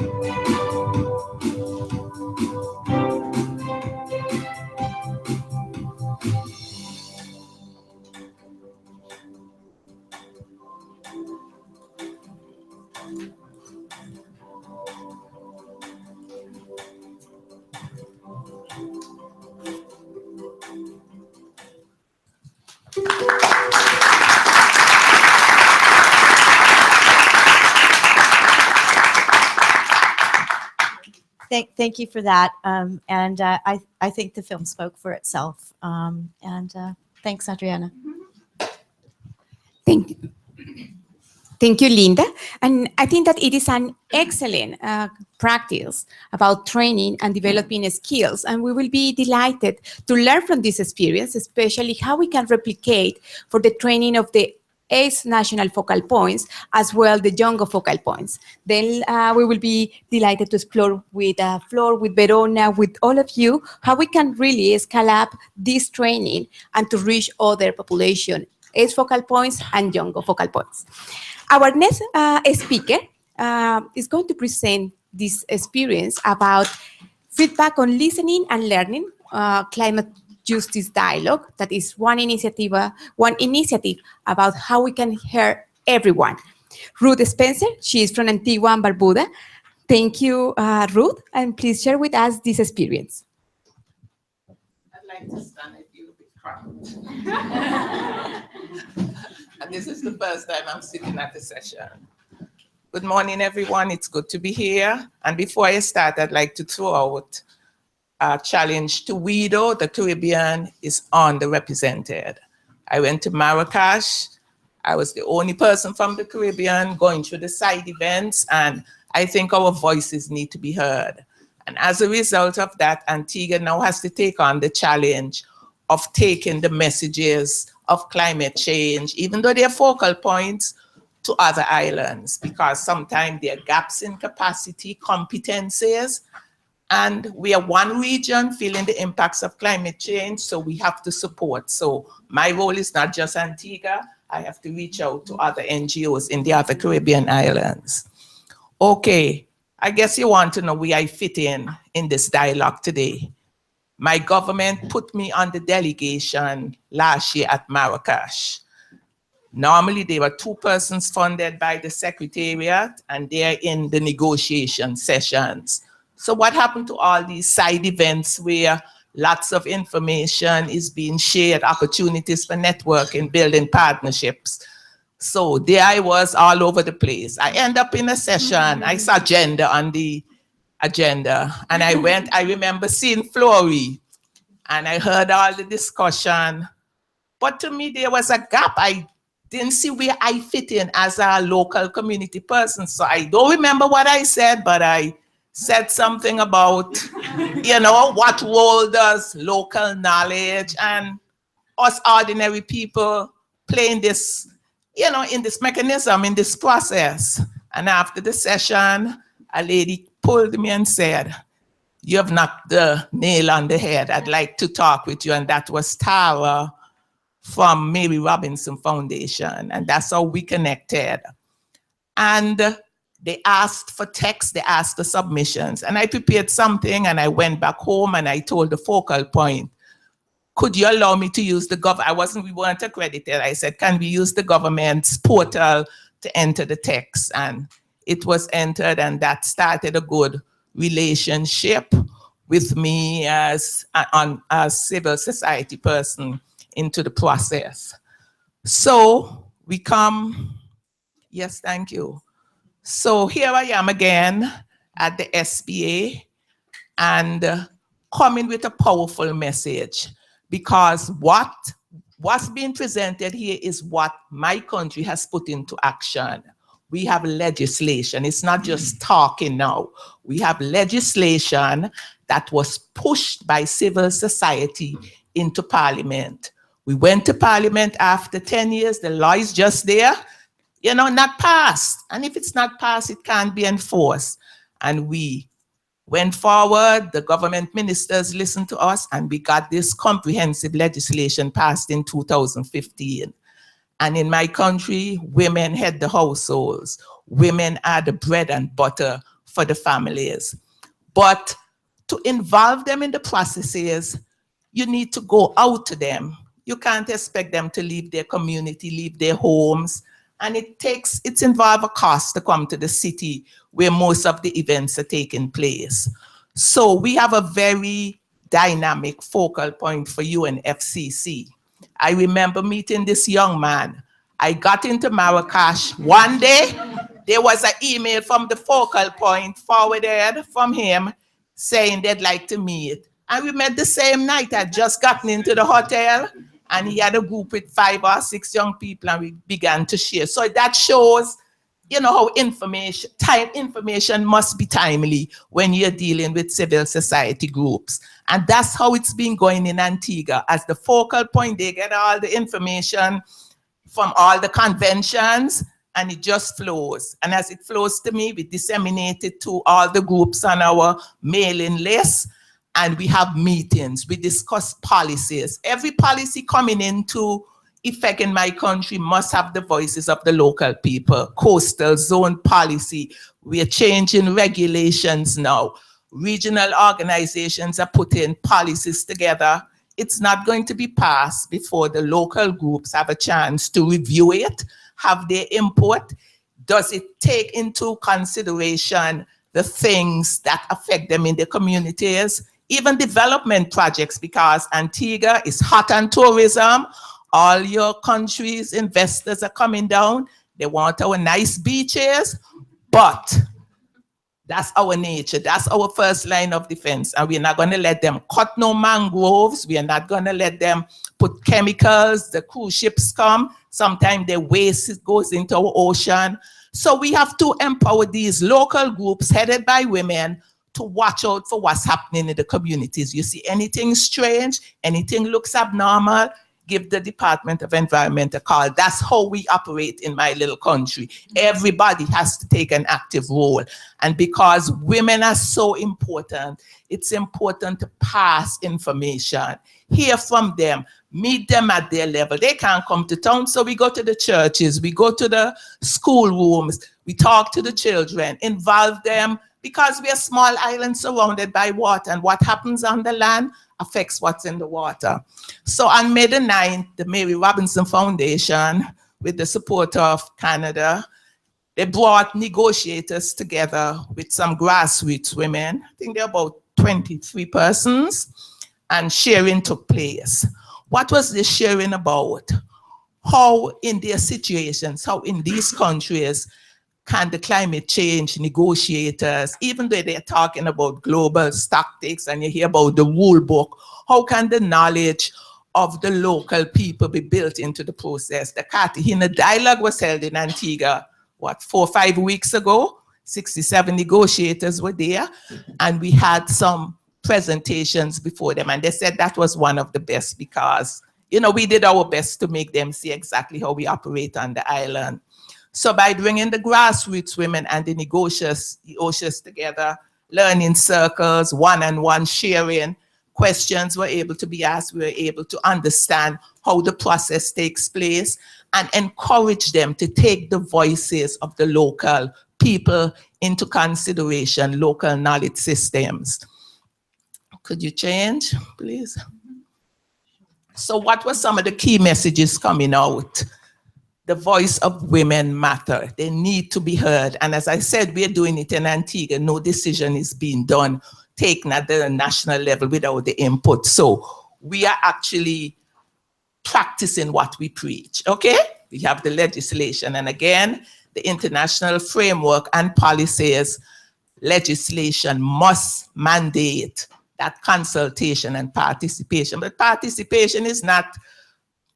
thank you for that. I think the film spoke for itself. Thanks, Adriana. Thank you. Thank you, Linda. And I think that it is an excellent practice about training and developing skills. And we will be delighted to learn from this experience, especially how we can replicate for the training of the ACE national focal points, as well the younger focal points. Then we will be delighted to explore with Flor, with Verona, with all of you, how we can really scale up this training and to reach other population, ACE focal points and younger focal points. Our next speaker is going to present this experience about feedback on listening and learning, climate justice dialogue. That is one initiative about how we can hear everyone. Ruth Spencer, she is from Antigua and Barbuda. Thank you, Ruth, and please share with us this experience. I'd like to stand a little bit cramped. And this is the first time I'm sitting at the session. Good morning, everyone. It's good to be here. And before I start, I'd like to throw out a challenge to WIDO. The Caribbean is underrepresented. I went to Marrakesh. I was the only person from the Caribbean going through the side events, and I think our voices need to be heard. And as a result of that, Antigua now has to take on the challenge of taking the messages of climate change, even though they're focal points, to other islands, because sometimes there are gaps in capacity, competencies, and we are one region feeling the impacts of climate change, so we have to support. So my role is not just Antigua, I have to reach out to other NGOs in the other Caribbean islands. Okay, I guess you want to know where I fit in this dialogue today. My government put me on the delegation last year at Marrakesh. Normally, there were 2 persons funded by the Secretariat, and they're in the negotiation sessions. So what happened to all these side events where lots of information is being shared, opportunities for networking, building partnerships? So there I was all over the place. I end up in a session, I saw gender on the agenda, and I remember seeing Flory, and I heard all the discussion, but to me there was a gap. I didn't see where I fit in as a local community person. So I don't remember what I said, but I said something about, what role does local knowledge and us ordinary people play in this, in this mechanism, in this process. And after the session, a lady pulled me and said, "You have knocked the nail on the head. I'd like to talk with you." And that was Tara from Mary Robinson Foundation. And that's how we connected. And they asked for text, they asked for submissions. And I prepared something, and I went back home and I told the focal point, "Could you allow me to use the we weren't accredited. I said, can we use the government's portal to enter the text?" And it was entered, and that started a good relationship with me as a civil society person into the process. So we come, yes, thank you. So here I am again at the SBA, and coming with a powerful message, because what's being presented here is what my country has put into action. We have legislation. It's not just talking now. We have legislation that was pushed by civil society into Parliament. We went to Parliament after 10 years. The law is just there, not passed. And if it's not passed, it can't be enforced. And we went forward, the government ministers listened to us, and we got this comprehensive legislation passed in 2015. And in my country, women head the households. Women are the bread and butter for the families. But to involve them in the processes, you need to go out to them. You can't expect them to leave their community, leave their homes. And it's involved a cost to come to the city where most of the events are taking place. So we have a very dynamic focal point for UNFCCC. I remember meeting this young man. I got into Marrakesh one day. There was an email from the focal point forwarded from him. saying they'd like to meet. And we met the same night. I'd just gotten into the hotel, and he had a group with 5 or 6 young people, and we began to share. So that shows, you know, how information must be timely when you're dealing with civil society groups. And that's how it's been going in Antigua. As the focal point, they get all the information from all the conventions, and it just flows. And as it flows to me, we disseminate it to all the groups on our mailing list, and we have meetings. We discuss policies. Every policy coming into effect in my country must have the voices of the local people. Coastal zone policy. We are changing regulations now. Regional organizations are putting policies together. It's not going to be passed before the local groups have a chance to review it, have their input. Does it take into consideration the things that affect them in the communities? Even development projects, because Antigua is hot on tourism. All your countries, investors are coming down. They want our nice beaches, but that's our nature. That's our first line of defense. And we're not going to let them cut no mangroves. We are not going to let them put chemicals. The cruise ships come. Sometimes their waste goes into our ocean. So we have to empower these local groups headed by women to watch out for what's happening in the communities. You see anything strange, anything looks abnormal, give the Department of Environment a call. That's how we operate in my little country. Everybody has to take an active role. And because women are so important, it's important to pass information, hear from them, meet them at their level. They can't come to town, so we go to the churches, we go to the school rooms, we talk to the children, involve them, because we're a small island surrounded by water, and what happens on the land affects what's in the water. So on May the 9th, the Mary Robinson Foundation, with the support of Canada, they brought negotiators together with some grassroots women. I think they're about 23 persons, and sharing took place. What was the sharing about? How in their situations, how in these countries, can the climate change negotiators, even though they're talking about global tactics and you hear about the rule book, how can the knowledge of the local people be built into the process? The Cartagena dialogue was held in Antigua, what, 4 or 5 weeks ago? 67 negotiators were there, and we had some presentations before them, and they said that was one of the best because, you know, we did our best to make them see exactly how we operate on the island. So by bringing the grassroots women and the negotiators together, learning circles, one-on-one sharing, questions were able to be asked, we were able to understand how the process takes place and encourage them to take the voices of the local people into consideration, local knowledge systems. Could you change, please? So what were some of the key messages coming out? The voice of women matter. They need to be heard. And as I said, we're doing it in Antigua. No decision is being done, taken at the national level without the input. So we are actually practicing what we preach, okay? We have the legislation. And again, the international framework and policies, legislation must mandate that consultation and participation. But participation is not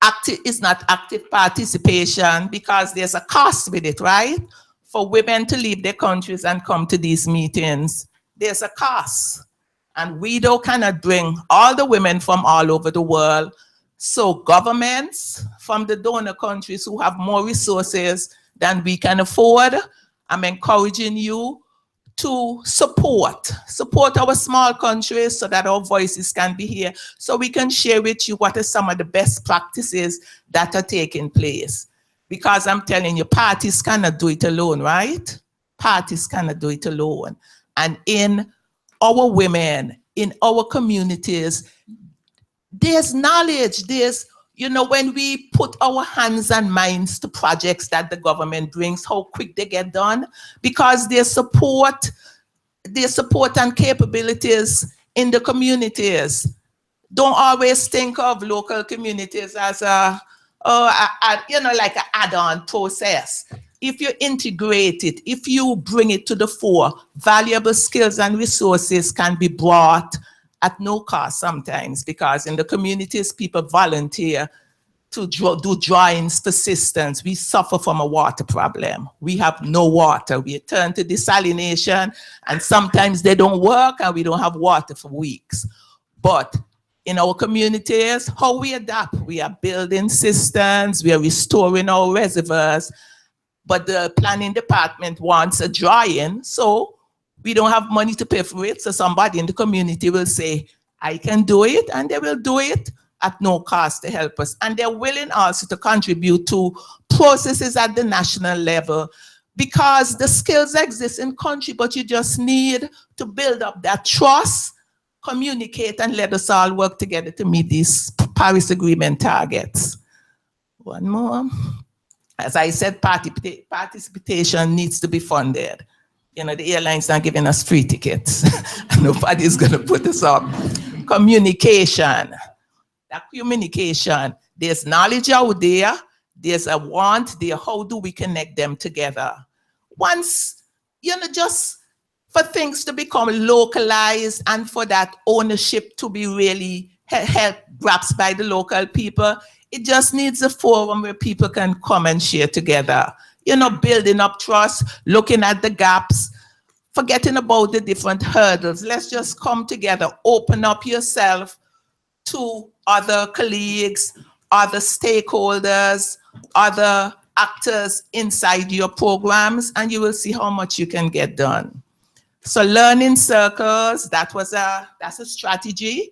active participation because there's a cost with it, right? For women to leave their countries and come to these meetings, there's a cost. And WIDO cannot bring all the women from all over the world. So governments from the donor countries who have more resources than we can afford, I'm encouraging you to support our small countries so that our voices can be here, so we can share with you what are some of the best practices that are taking place. Because I'm telling you, parties cannot do it alone, right? Parties cannot do it alone. And in our women, in our communities, there's knowledge, there's, you know, when we put our hands and minds to projects that the government brings, how quick they get done, because their support and capabilities in the communities. Don't always think of local communities as like an add-on process. if you integrate it, if you bring it to the fore, valuable skills and resources can be brought at no cost sometimes, because in the communities, people volunteer to do drawings for systems. We suffer from a water problem. We have no water. We turn to desalination, and sometimes they don't work, and we don't have water for weeks. But in our communities, how we adapt? We are building systems, we are restoring our reservoirs, but the planning department wants a drawing, so we don't have money to pay for it. So somebody in the community will say, I can do it, and they will do it at no cost to help us. And they're willing also to contribute to processes at the national level, because the skills exist in country, but you just need to build up that trust, communicate, and let us all work together to meet these Paris Agreement targets. One more. As I said, participation needs to be funded. You know, the airlines are giving us free tickets. Nobody's gonna put us up. Communication. That communication, there's knowledge out there, there's a want there. How do we connect them together? Once, you know, just for things to become localized and for that ownership to be really helped grasped by the local people, it just needs a forum where people can come and share together. You know, building up trust, looking at the gaps, forgetting about the different hurdles. Let's just come together, open up yourself to other colleagues, other stakeholders, other actors inside your programs, and you will see how much you can get done. So learning circles, that's a strategy,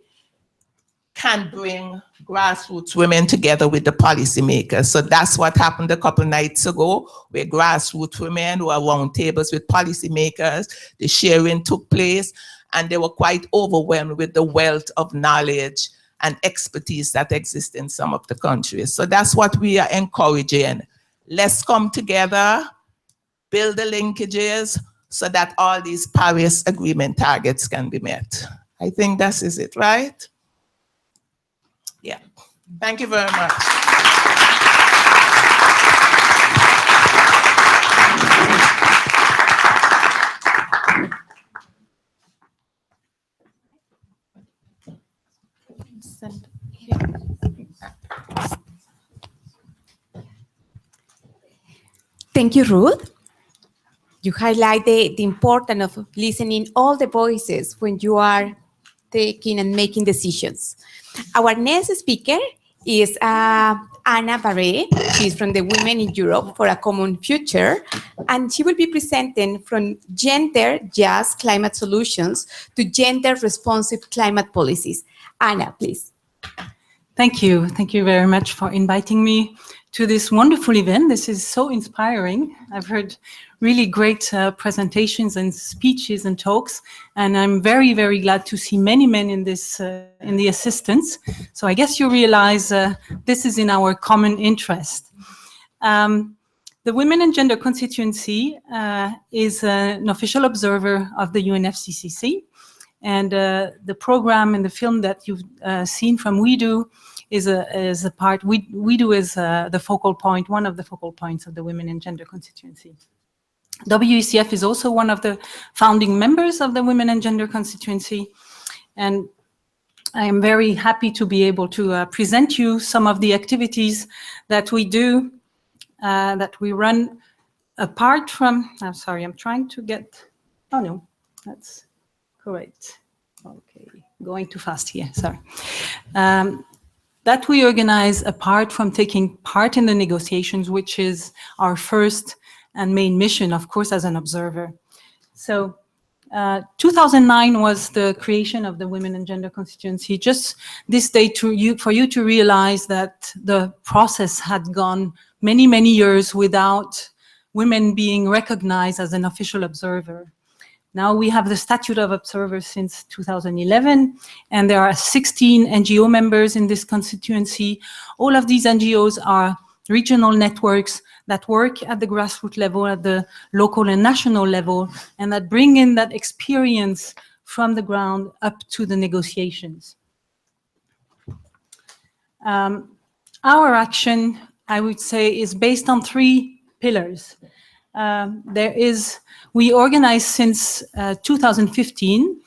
can bring grassroots women together with the policymakers. So that's what happened a couple nights ago, where grassroots women were around tables with policymakers. The sharing took place, and they were quite overwhelmed with the wealth of knowledge and expertise that exists in some of the countries. So that's what we are encouraging. Let's come together, build the linkages so that all these Paris Agreement targets can be met. I think that is it, right? Yeah. Thank you very much. Thank you, Ruth. You highlight the importance of listening all the voices when you are taking and making decisions. Our next speaker is Anna Barre. She's from the Women in Europe for a Common Future, and she will be presenting from gender just climate solutions to gender responsive climate policies. Anna, please. Thank you. Thank you very much for inviting me to this wonderful event. This is so inspiring. I've heard really great presentations and speeches and talks, and I'm very, very glad to see many men in this in the assistance. So I guess you realize this is in our common interest. The Women and Gender Constituency is an official observer of the UNFCCC, and the program and the film that you've seen from We Do is a part. We Do is the focal point, one of the focal points of the Women and Gender Constituency. WECF is also one of the founding members of the Women and Gender Constituency, and I am very happy to be able to present you some of the activities that we do, that we run apart from, I'm sorry, I'm trying to get, oh no, that's correct. Okay, going too fast here, sorry. That we organize apart from taking part in the negotiations, which is our first and main mission, of course, as an observer. So 2009 was the creation of the Women and Gender Constituency. Just this day for you to realize that the process had gone many, many years without women being recognized as an official observer. Now we have the Statute of Observers since 2011, and there are 16 NGO members in this constituency. All of these NGOs are regional networks that work at the grassroots level, at the local and national level, and that bring in that experience from the ground up to the negotiations. Our action, I would say, is based on three pillars. We organize since 2015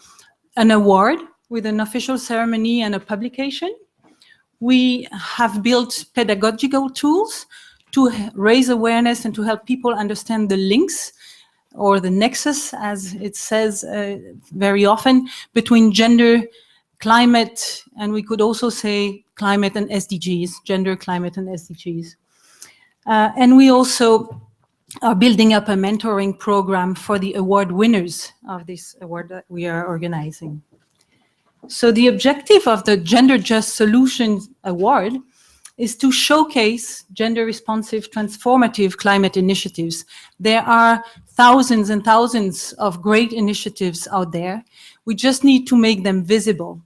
an award with an official ceremony and a publication. We have built pedagogical tools to raise awareness and to help people understand the links or the nexus, as it says very often, between gender, climate, and we could also say climate and SDGs, gender, climate, and SDGs. And we also are building up a mentoring program for the award winners of this award that we are organizing. So the objective of the Gender Just Solutions Award is to showcase gender-responsive, transformative climate initiatives. There are thousands and thousands of great initiatives out there. We just need to make them visible.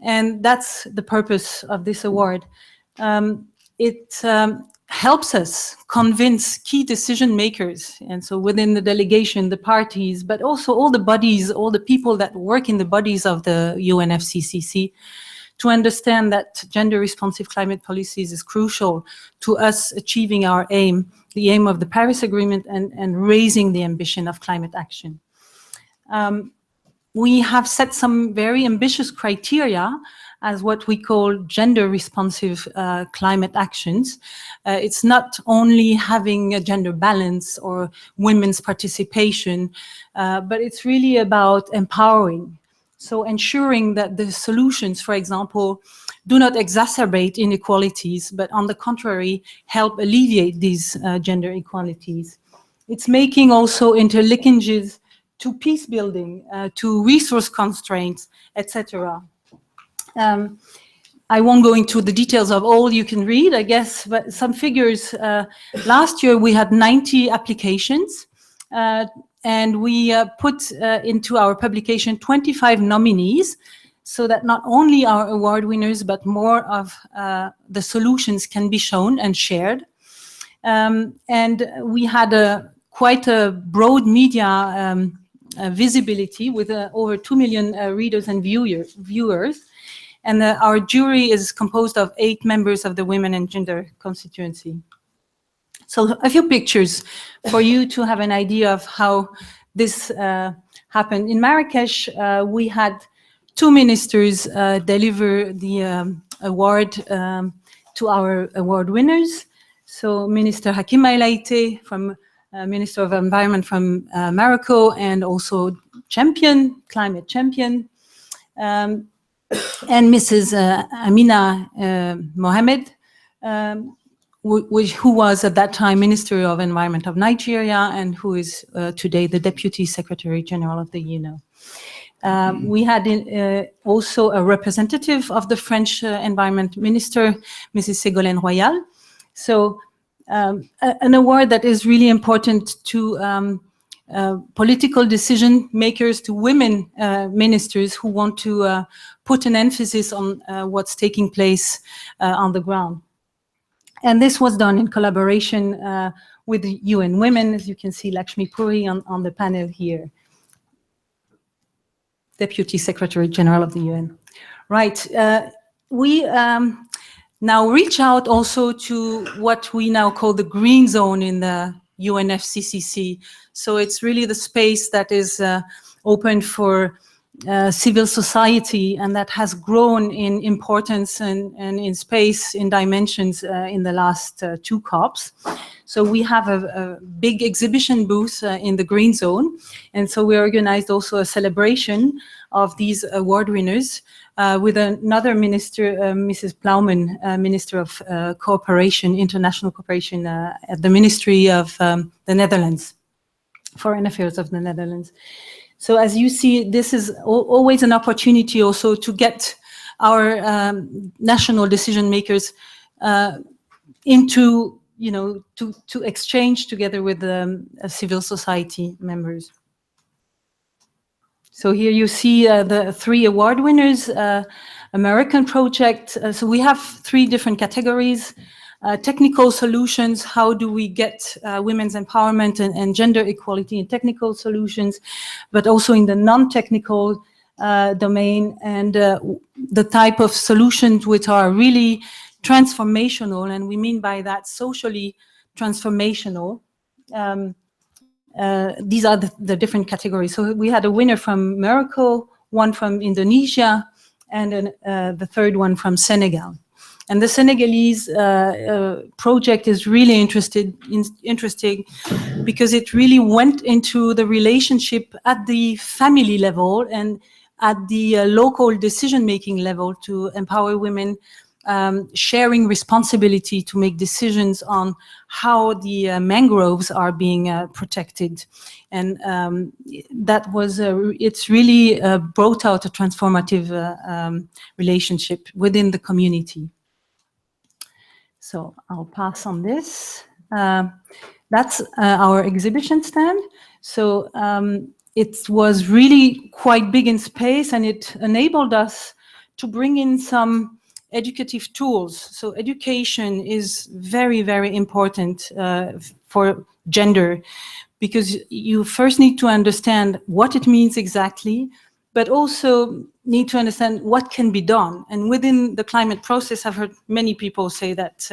And that's the purpose of this award. It helps us convince key decision makers, and so within the delegation, the parties, but also all the bodies, all the people that work in the bodies of the UNFCCC, to understand that gender-responsive climate policies is crucial to us achieving our aim, the aim of the Paris Agreement, and raising the ambition of climate action. We have set some very ambitious criteria as what we call gender-responsive climate actions. It's not only having a gender balance or women's participation, but it's really about empowering. So ensuring that the solutions, for example, do not exacerbate inequalities, but on the contrary, help alleviate these gender inequalities. It's making also interlinkages to peace building, to resource constraints, etc. I won't go into the details of all you can read, I guess, but some figures. Last year we had 90 applications, and we put into our publication 25 nominees, so that not only our award winners, but more of the solutions can be shown and shared. And we had quite a broad media visibility with over 2 million readers and viewers. And our jury is composed of 8 members of the Women and Gender constituency. So a few pictures for you to have an idea of how this happened. In Marrakesh, we had 2 ministers deliver the award to our award winners. So Minister Hakim Mailaite, from Minister of Environment from Morocco, and also climate champion. And Mrs. Amina Mohamed, who was at that time Minister of Environment of Nigeria, and who is today the Deputy Secretary General of the UNO. We had also a representative of the French Environment Minister, Mrs. Ségolène Royal. So an award that is really important to political decision makers, to women ministers who want to put an emphasis on what's taking place on the ground. And this was done in collaboration with the UN Women, as you can see Lakshmi Puri on the panel here, Deputy Secretary General of the UN. Right, we now reach out also to what we now call the green zone in the UNFCCC. So it's really the space that is open for civil society, and that has grown in importance and in space, in dimensions in the last 2 COPs. So we have a big exhibition booth in the green zone. And so we organized also a celebration of these award winners with another minister, Mrs. Plauman, Minister of Cooperation, International Cooperation at the Ministry of the Netherlands, Foreign Affairs of the Netherlands. So as you see, this is always an opportunity also to get our national decision makers into, to exchange together with civil society members. So here you see the 3 award winners, American project. So we have 3 different categories. Technical solutions, how do we get women's empowerment and gender equality in technical solutions, but also in the non-technical domain, and the type of solutions which are really transformational, and we mean by that socially transformational, these are the different categories. So we had a winner from Morocco, one from Indonesia, and the third one from Senegal. And the Senegalese project is really interesting because it really went into the relationship at the family level and at the local decision-making level to empower women, sharing responsibility to make decisions on how the mangroves are being protected. And that was, it's really brought out a transformative relationship within the community. So I'll pass on this. That's our exhibition stand. So it was really quite big in space, and it enabled us to bring in some educative tools. So education is very, very important for gender, because you first need to understand what it means exactly, but also need to understand what can be done. And within the climate process, I've heard many people say that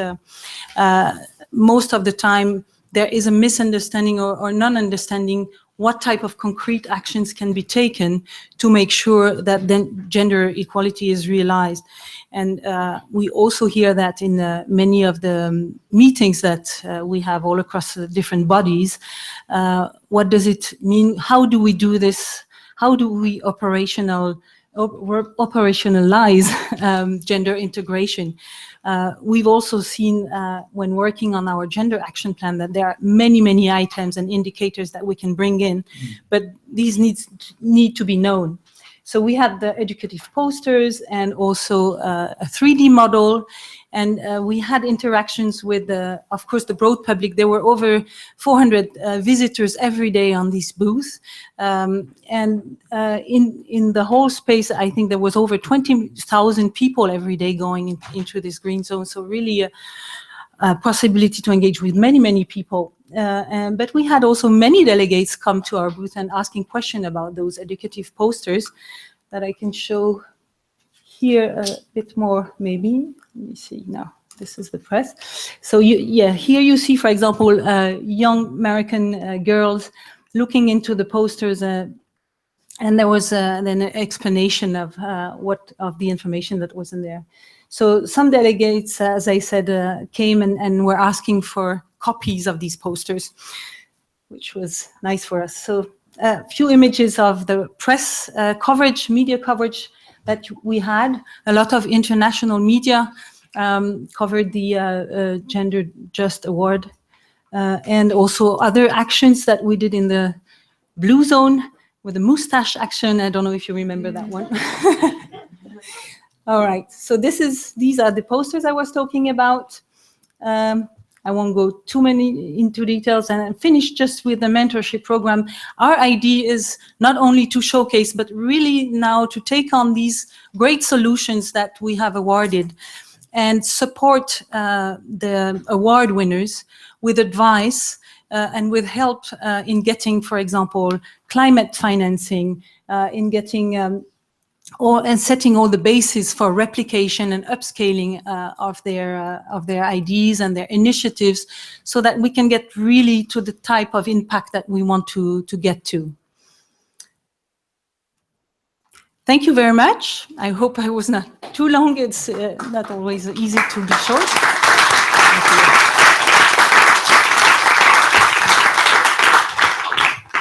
most of the time there is a misunderstanding or non-understanding what type of concrete actions can be taken to make sure that then gender equality is realized. And we also hear that in many of the meetings that we have all across the different bodies. What does it mean? How do we do this? How do we operationalize gender integration? We've also seen when working on our gender action plan that there are many, many items and indicators that we can bring in, but these need to be known. So we had the educative posters and also a 3D model, and we had interactions with, of course, the broad public. There were over 400 visitors every day on this booth, and in the whole space, I think there was over 20,000 people every day going into this green zone. So really a possibility to engage with many, many people. But we had also many delegates come to our booth and asking questions about those educative posters that I can show here a bit more, maybe. Let me see now. This is the press. So here you see, for example, young American girls looking into the posters, and there was then an explanation of of the information that was in there. So some delegates, as I said, came and were asking for copies of these posters, which was nice for us. So a few images of the press coverage, media coverage that we had. A lot of international media covered the Gender Just Award, and also other actions that we did in the blue zone with the mustache action. I don't know if you remember that one. All right, so these are the posters I was talking about. I won't go too many into details and finish just with the mentorship program. Our idea is not only to showcase, but really now to take on these great solutions that we have awarded and support the award winners with advice and with help in getting, for example, climate financing, in getting and setting all the bases for replication and upscaling of their ideas and their initiatives, so that we can get really to the type of impact that we want to get to. Thank you very much. I hope I was not too long. It's not always easy to be short.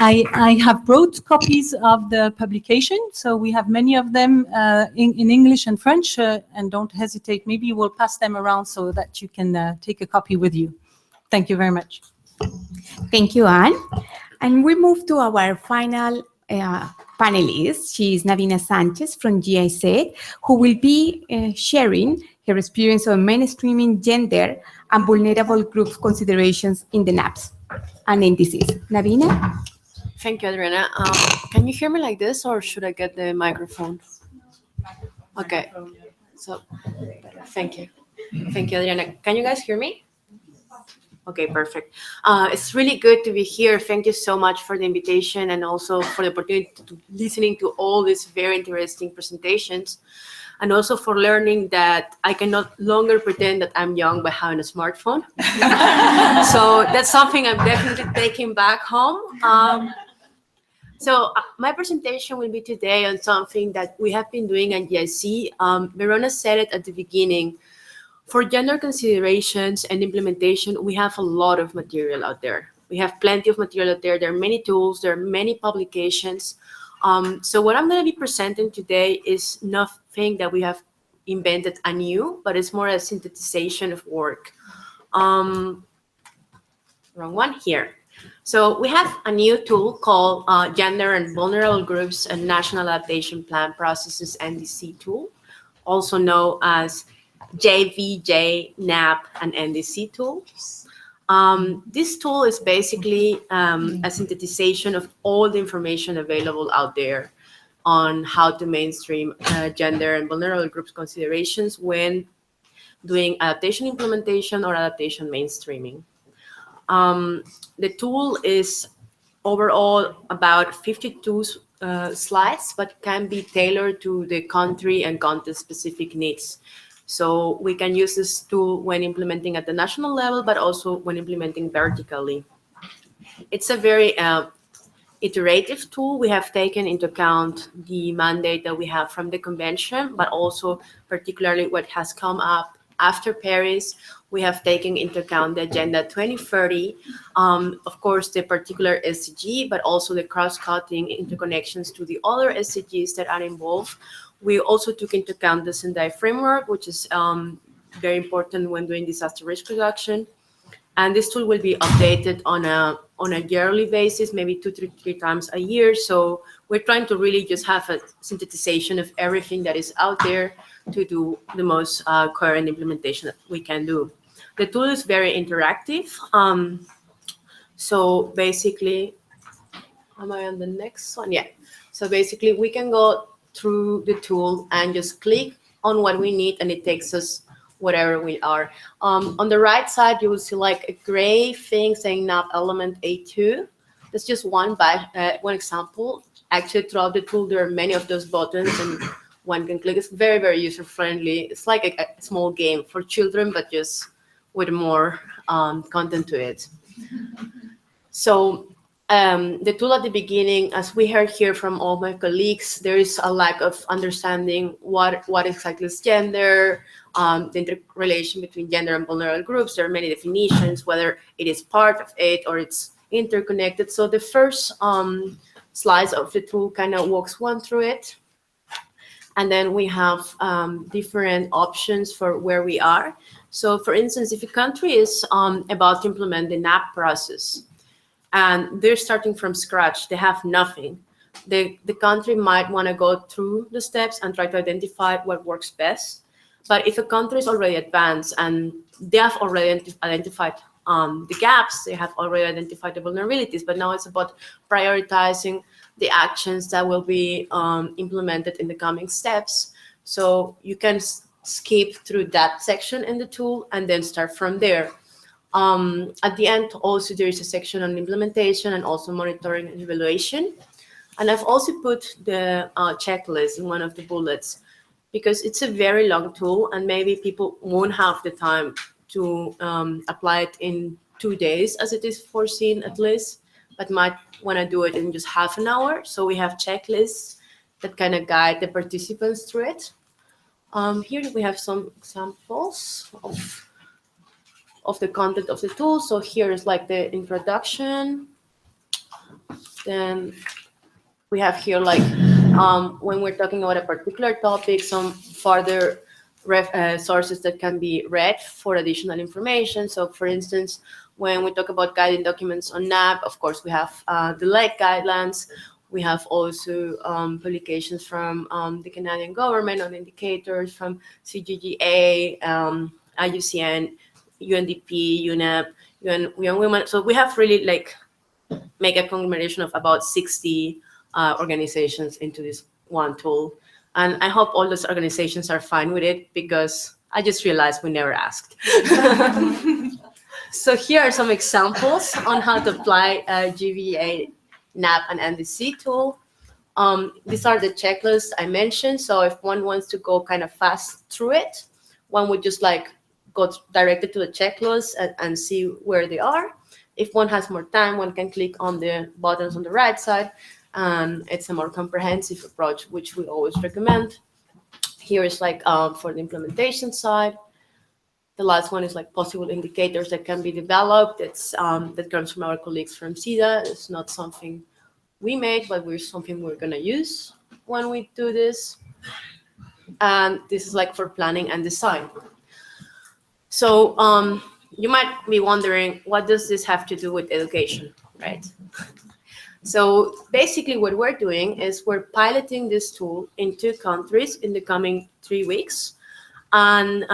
I have brought copies of the publication, so we have many of them in English and French, and don't hesitate, maybe we'll pass them around so that you can take a copy with you. Thank you very much. Thank you, Anne. And we move to our final panelist. She is Navina Sanchez from GIZ, who will be sharing her experience on mainstreaming gender and vulnerable group considerations in the NAPs and indices. Navina? Thank you, Adriana. Can you hear me like this, or should I get the microphone? Okay. So, thank you. Thank you, Adriana. Can you guys hear me? Okay, perfect. It's really good to be here. Thank you so much for the invitation and also for the opportunity to listening to all these very interesting presentations, and also for learning that I can no longer pretend that I'm young by having a smartphone. So that's something I'm definitely taking back home. So my presentation will be today on something that we have been doing at GIC. Verona said it at the beginning. For gender considerations and implementation, we have a lot of material out there. We have plenty of material out there. There are many tools. There are many publications. So what I'm going to be presenting today is nothing that we have invented anew, but it's more a synthesization of work. Wrong one here. So we have a new tool called Gender and Vulnerable Groups and National Adaptation Plan Processes NDC tool, also known as JVJ, NAP, and NDC tool. This tool is basically a synthesization of all the information available out there on how to mainstream gender and vulnerable groups considerations when doing adaptation implementation or adaptation mainstreaming. The tool is overall about 52 slides, but can be tailored to the country and context-specific needs. So we can use this tool when implementing at the national level, but also when implementing vertically. It's a very iterative tool. We have taken into account the mandate that we have from the convention, but also particularly what has come up after Paris. We have taken into account the Agenda 2030, of course, the particular SDG, but also the cross-cutting interconnections to the other SDGs that are involved. We also took into account the Sendai framework, which is very important when doing disaster risk reduction. And this tool will be updated on a yearly basis, maybe three times a year. So we're trying to really just have a synthesization of everything that is out there to do the most current implementation that we can do. The tool is very interactive. So basically, am I on the next one? Yeah. So basically, we can go through the tool and just click on what we need, and it takes us whatever we are. On the right side, you will see like a gray thing saying NAP element A2. That's just one example. Actually, throughout the tool, there are many of those buttons, and one can click. It's very, very user-friendly. It's like a small game for children, but just with more content to it. So the tool at the beginning, as we heard here from all my colleagues, there is a lack of understanding what exactly is gender, the interrelation between gender and vulnerable groups. There are many definitions, whether it is part of it or it's interconnected. So the first slides of the tool kind of walks one through it. And then we have different options for where we are. So for instance, if a country is about to implement the NAP process and they're starting from scratch, they have nothing, the country might want to go through the steps and try to identify what works best. But if a country is already advanced and they have already identified the gaps, they have already identified the vulnerabilities, but now it's about prioritizing the actions that will be implemented in the coming steps. So you can skip through that section in the tool and then start from there. At the end, also there is a section on implementation and also monitoring and evaluation. And I've also put the checklist in one of the bullets because it's a very long tool and maybe people won't have the time to apply it in 2 days as it is foreseen at least, but might want to do it in just half an hour. So we have checklists that kind of guide the participants through it. Here we have some examples of the content of the tool. So here is like the introduction. Then we have here like when we're talking about a particular topic, some further sources that can be read for additional information. So for instance, when we talk about guiding documents on NAP, of course, we have the LEC guidelines. We have also publications from the Canadian government on indicators, from CGGA, IUCN, UNDP, UNEP, UN Women. So we have really like make a conglomeration of about 60 organizations into this one tool. And I hope all those organizations are fine with it because I just realized we never asked. So here are some examples on how to apply GVA, NAP, and NDC tool. These are the checklists I mentioned. So if one wants to go kind of fast through it, one would just like go directly to the checklist and see where they are. If one has more time, one can click on the buttons on the right side. And it's a more comprehensive approach, which we always recommend. Here is like for the implementation side. The last one is like possible indicators that can be developed. It's that comes from our colleagues from CEDA. It's not something we made, but something we're gonna use when we do this. And this is like for planning and design. So you might be wondering, what does this have to do with education, right? So basically what we're doing is we're piloting this tool in 2 countries in the coming 3 weeks. And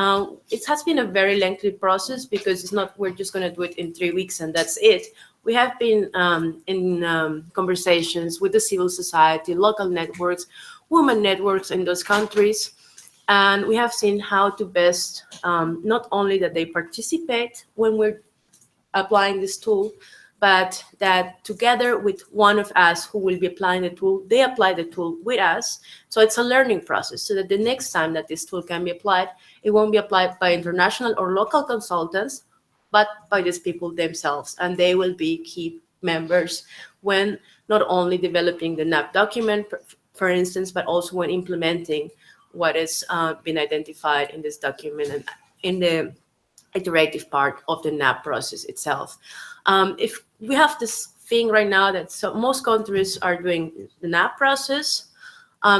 it has been a very lengthy process because it's not, we're just gonna do it in 3 weeks and that's it. We have been in conversations with the civil society, local networks, women networks in those countries. And we have seen how to best, not only that they participate when we're applying this tool, but that together with one of us who will be applying the tool, they apply the tool with us. So it's a learning process so that the next time that this tool can be applied, it won't be applied by international or local consultants, but by these people themselves. And they will be key members when not only developing the NAP document, for instance, but also when implementing what has been identified in this document and in the iterative part of the NAP process itself. If we have this thing right now that most countries are doing the NAP process,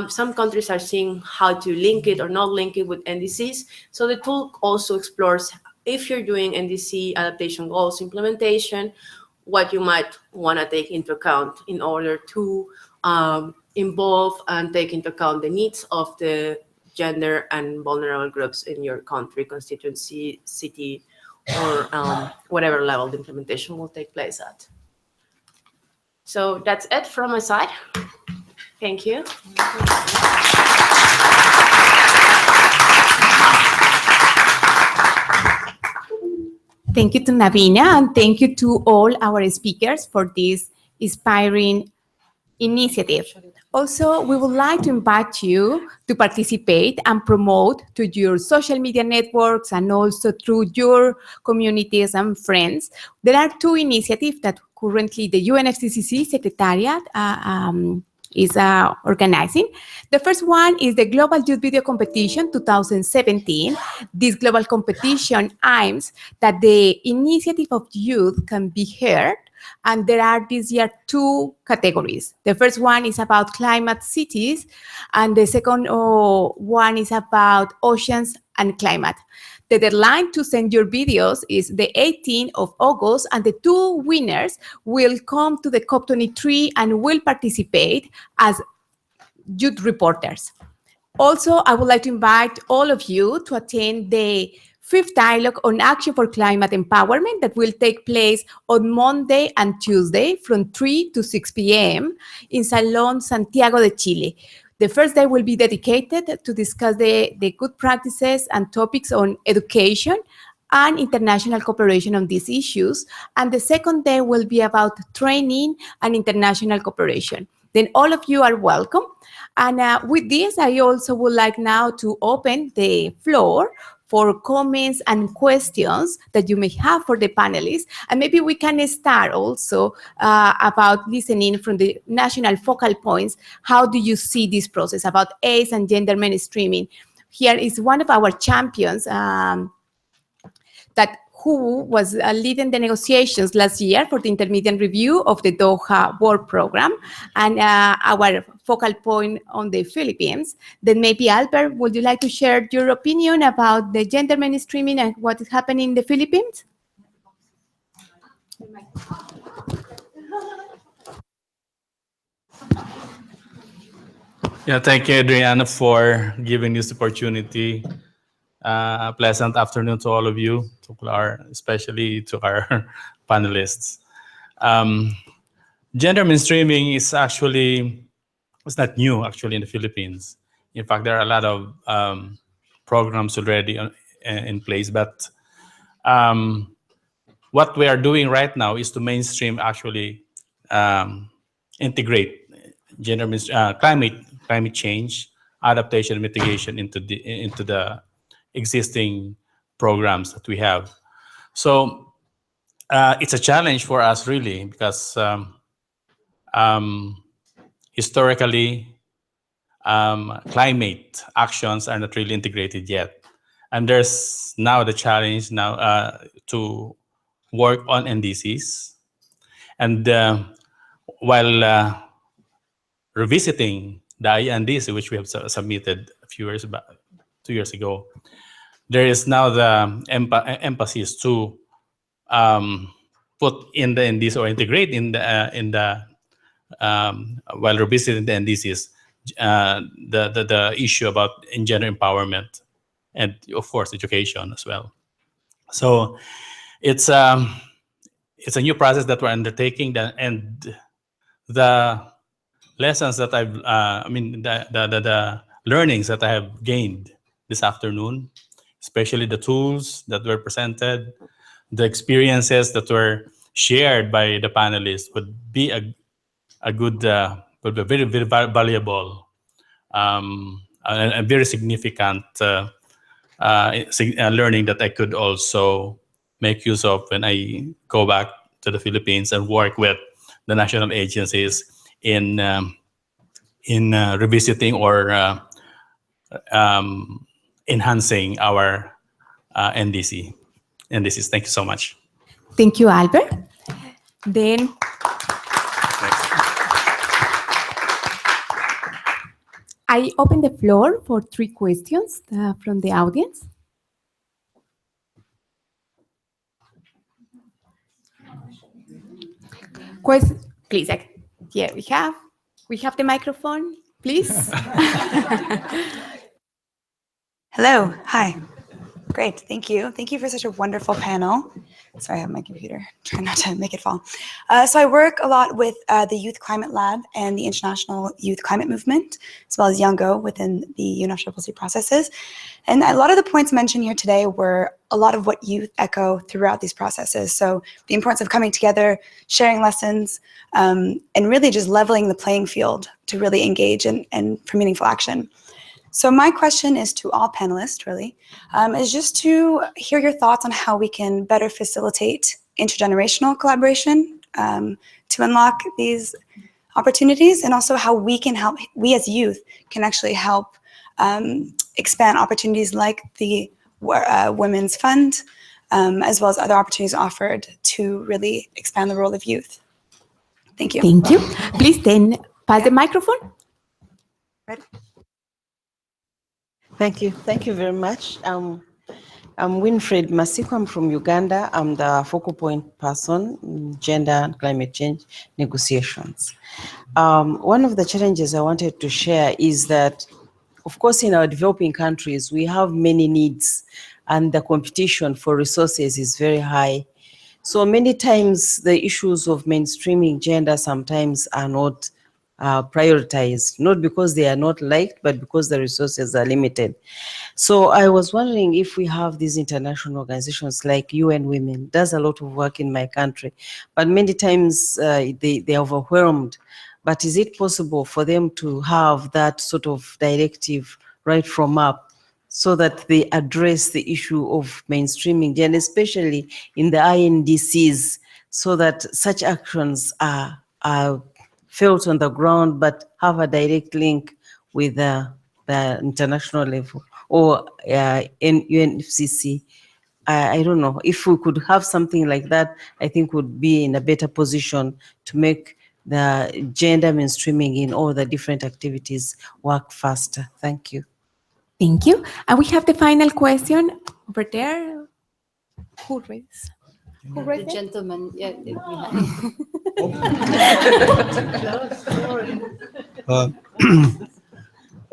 some countries are seeing how to link it or not link it with NDCs. So the tool also explores if you're doing NDC adaptation goals implementation, what you might want to take into account in order to involve and take into account the needs of the gender and vulnerable groups in your country, constituency, city, or whatever level the implementation will take place at. So that's it from my side. Thank you. Thank you to Navina, and thank you to all our speakers for this inspiring initiative. Also, we would like to invite you to participate and promote to your social media networks and also through your communities and friends. There are 2 initiatives that currently the UNFCCC Secretariat is organizing. The first one is the Global Youth Video Competition 2017. This global competition aims that the initiative of youth can be heard. And there are this year 2 categories. The first one is about climate cities, and the second one is about oceans and climate. The deadline to send your videos is the 18th of August, and the 2 winners will come to the COP23 and will participate as youth reporters. Also, I would like to invite all of you to attend the 5th Dialogue on Action for Climate Empowerment that will take place on Monday and Tuesday from 3 to 6 p.m. in Salón Santiago de Chile. The first day will be dedicated to discuss the good practices and topics on education and international cooperation on these issues. And the second day will be about training and international cooperation. Then all of you are welcome. And with this, I also would like now to open the floor for comments and questions that you may have for the panelists. And maybe we can start also about listening from the national focal points. How do you see this process about AIDS and gender mainstreaming? Here is one of our champions who was leading the negotiations last year for the intermediate review of the Doha World Program, and our focal point on the Philippines. Then maybe, Albert, would you like to share your opinion about the gender mainstreaming and what is happening in the Philippines? Yeah, thank you, Adriana, for giving this opportunity. Pleasant afternoon to all of you, especially to our panelists. Gender mainstreaming is it's not new actually in the Philippines. In fact, there are a lot of programs already in place, but one what we are doing right now is to mainstream actually integrate climate change, adaptation, and mitigation into the existing programs that we have. So it's a challenge for us really, because historically climate actions are not really integrated yet, and there's now the challenge now to work on NDCs, and while revisiting the NDC, which we have submitted a few years back, 2 years ago, there is now the emphasis to put in the NDC or integrate in the while revisiting the NDCs, the issue about gender empowerment and of course education as well. So it's a new process that we're undertaking, and the lessons that the learnings that I have gained this afternoon, especially the tools that were presented, the experiences that were shared by the panelists, would be a good, would be very, very valuable, and very significant learning that I could also make use of when I go back to the Philippines and work with the national agencies in revisiting or enhancing our NDCs. Thank you so much. Thank you, Albert. Then I open the floor for 3 questions from the audience. Please, here we have the microphone, please. Hello, hi. Great, thank you. Thank you for such a wonderful panel. Sorry, I have my computer, trying not to make it fall. So I work a lot with the Youth Climate Lab and the International Youth Climate Movement, as well as UNGO within the UNFCCC processes. And a lot of the points mentioned here today were a lot of what youth echo throughout these processes. So the importance of coming together, sharing lessons, and really just leveling the playing field to really engage and for meaningful action. So my question is to all panelists, really, is just to hear your thoughts on how we can better facilitate intergenerational collaboration to unlock these opportunities, and also how we can help, we as youth can actually help expand opportunities like the Women's Fund, as well as other opportunities offered to really expand the role of youth. Thank you. Thank you. Please then pass the microphone. Ready? Thank you. Thank you very much. I'm Winfred Masiko. I'm from Uganda. I'm the focal point person in gender and climate change negotiations. One of the challenges I wanted to share is that, of course, in our developing countries, we have many needs and the competition for resources is very high. So many times the issues of mainstreaming gender sometimes are not prioritized, not because they are not liked, but because the resources are limited. So I was wondering if we have these international organizations like UN Women, does a lot of work in my country, but many times they're overwhelmed. But is it possible for them to have that sort of directive right from up so that they address the issue of mainstreaming gender, especially in the INDCs, so that such actions are felt on the ground, but have a direct link with the international level or in UNFCCC. I don't know. If we could have something like that, I think would be in a better position to make the gender mainstreaming in all the different activities work faster. Thank you. Thank you. And we have the final question over there. Who raised? The gentleman, yeah.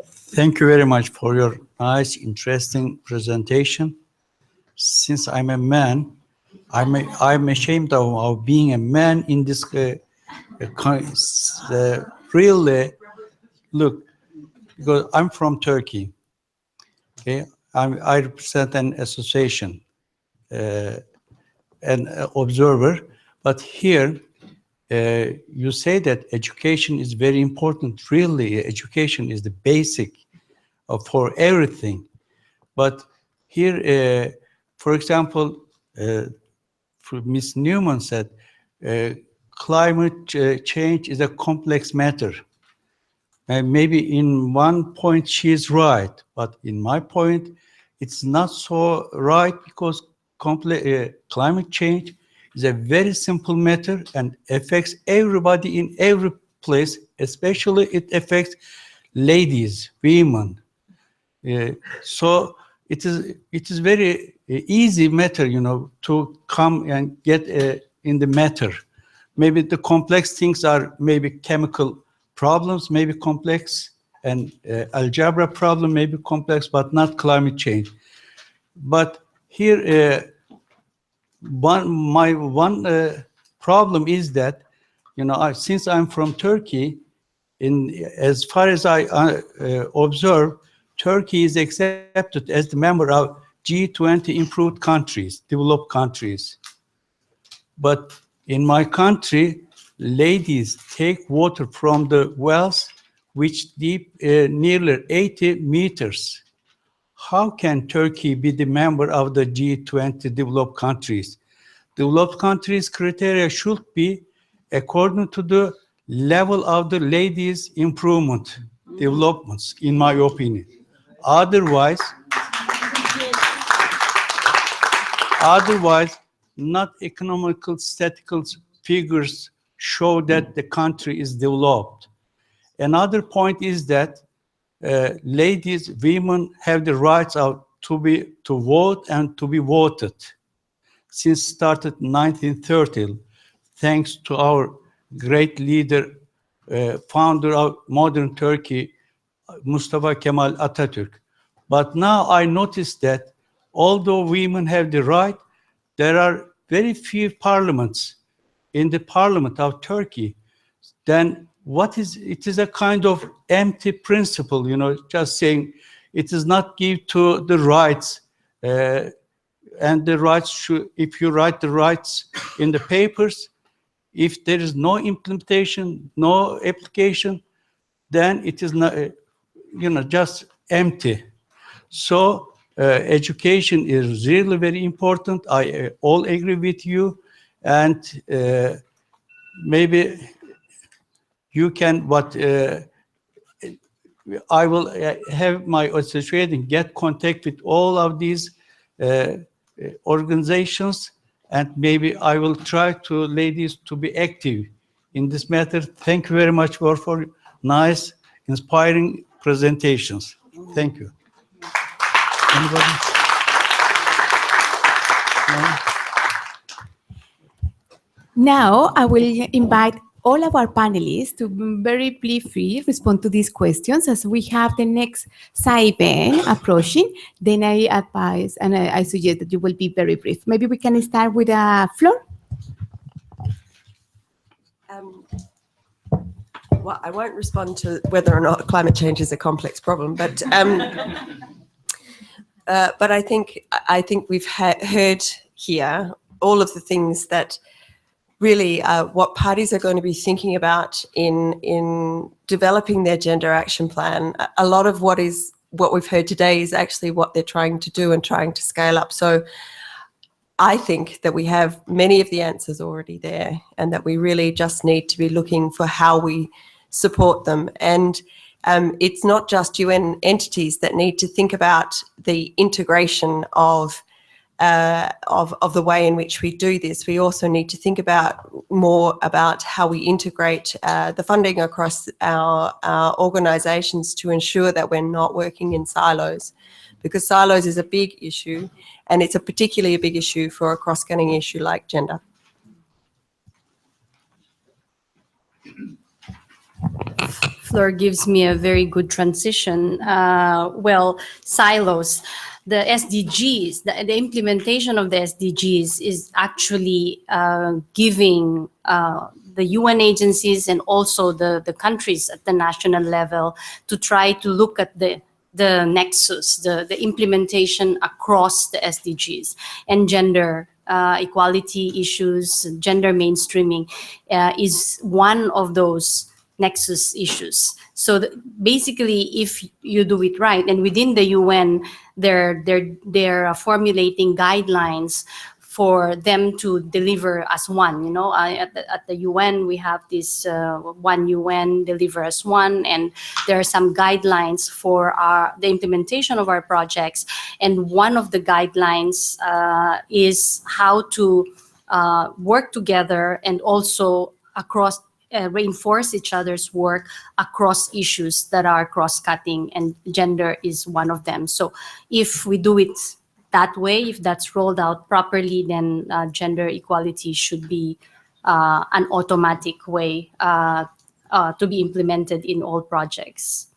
Thank you very much for your nice, interesting presentation. Since I'm a man, I'm ashamed of being a man in this really, look, because I'm from Turkey. Okay, I represent an association, an observer, but here you say that education is very important. Really, education is the basic for everything. But here, for example, Ms. Newman said, climate change is a complex matter. And maybe in one point she is right, but in my point, it's not so right, because climate change is a very simple matter and affects everybody in every place, especially it affects ladies, women. So it is very easy matter, you know, to come and get in the matter. Maybe the complex things are maybe chemical problems, maybe complex, and algebra problem may be complex, but not climate change. But here, one problem is that, you know, since I'm from Turkey, as far as I observe, Turkey is accepted as the member of G20 improved countries, developed countries. But in my country, ladies take water from the wells which deep nearly 80 meters. How can Turkey be the member of the G20 developed countries? Developed countries criteria should be according to the level of the ladies' improvement, developments, in my opinion. Otherwise, not economical statistical figures show that the country is developed. Another point is that ladies, women have the rights to vote and to be voted. Since started 1930, thanks to our great leader, founder of modern Turkey, Mustafa Kemal Atatürk. But now I noticed that although women have the right, there are very few parliaments in the parliament of Turkey. Then it is a kind of empty principle, you know, just saying it is not give to the rights, and the rights should, if you write the rights in the papers, if there is no implementation, no application, then it is not, you know, just empty. So education is really very important. I all agree with you, and maybe you can, I will have my association get contact with all of these organizations, and maybe I will try to ladies to be active in this matter. Thank you very much for nice, inspiring presentations. Thank you. Anybody? No? Now, I will invite all of our panelists to very briefly respond to these questions as we have the next event approaching. Then I advise and I suggest that you will be very brief. Maybe we can start with Flor. Well, I won't respond to whether or not climate change is a complex problem, but I think we've heard here all of the things that really what parties are going to be thinking about in developing their gender action plan. A lot of what we've heard today is actually what they're trying to do and trying to scale up. So I think that we have many of the answers already there, and that we really just need to be looking for how we support them. And it's not just UN entities that need to think about the integration of the way in which we do this. We also need to think more about how we integrate the funding across our organizations to ensure that we're not working in silos, because silos is a big issue, and it's particularly a big issue for a cross-cutting issue like gender. Fleur gives me a very good transition. Well, silos. The SDGs, the implementation of the SDGs is actually giving the UN agencies and also the countries at the national level to try to look at the nexus, the implementation across the SDGs. And gender equality issues, gender mainstreaming is one of those nexus issues. So basically, if you do it right, and within the UN, they're formulating guidelines for them to deliver as one. You know, at the UN, we have this one UN, deliver as one, and there are some guidelines for the implementation of our projects. And one of the guidelines is how to work together and also across reinforce each other's work across issues that are cross-cutting, and gender is one of them. So if we do it that way, if that's rolled out properly, then gender equality should be an automatic way to be implemented in all projects.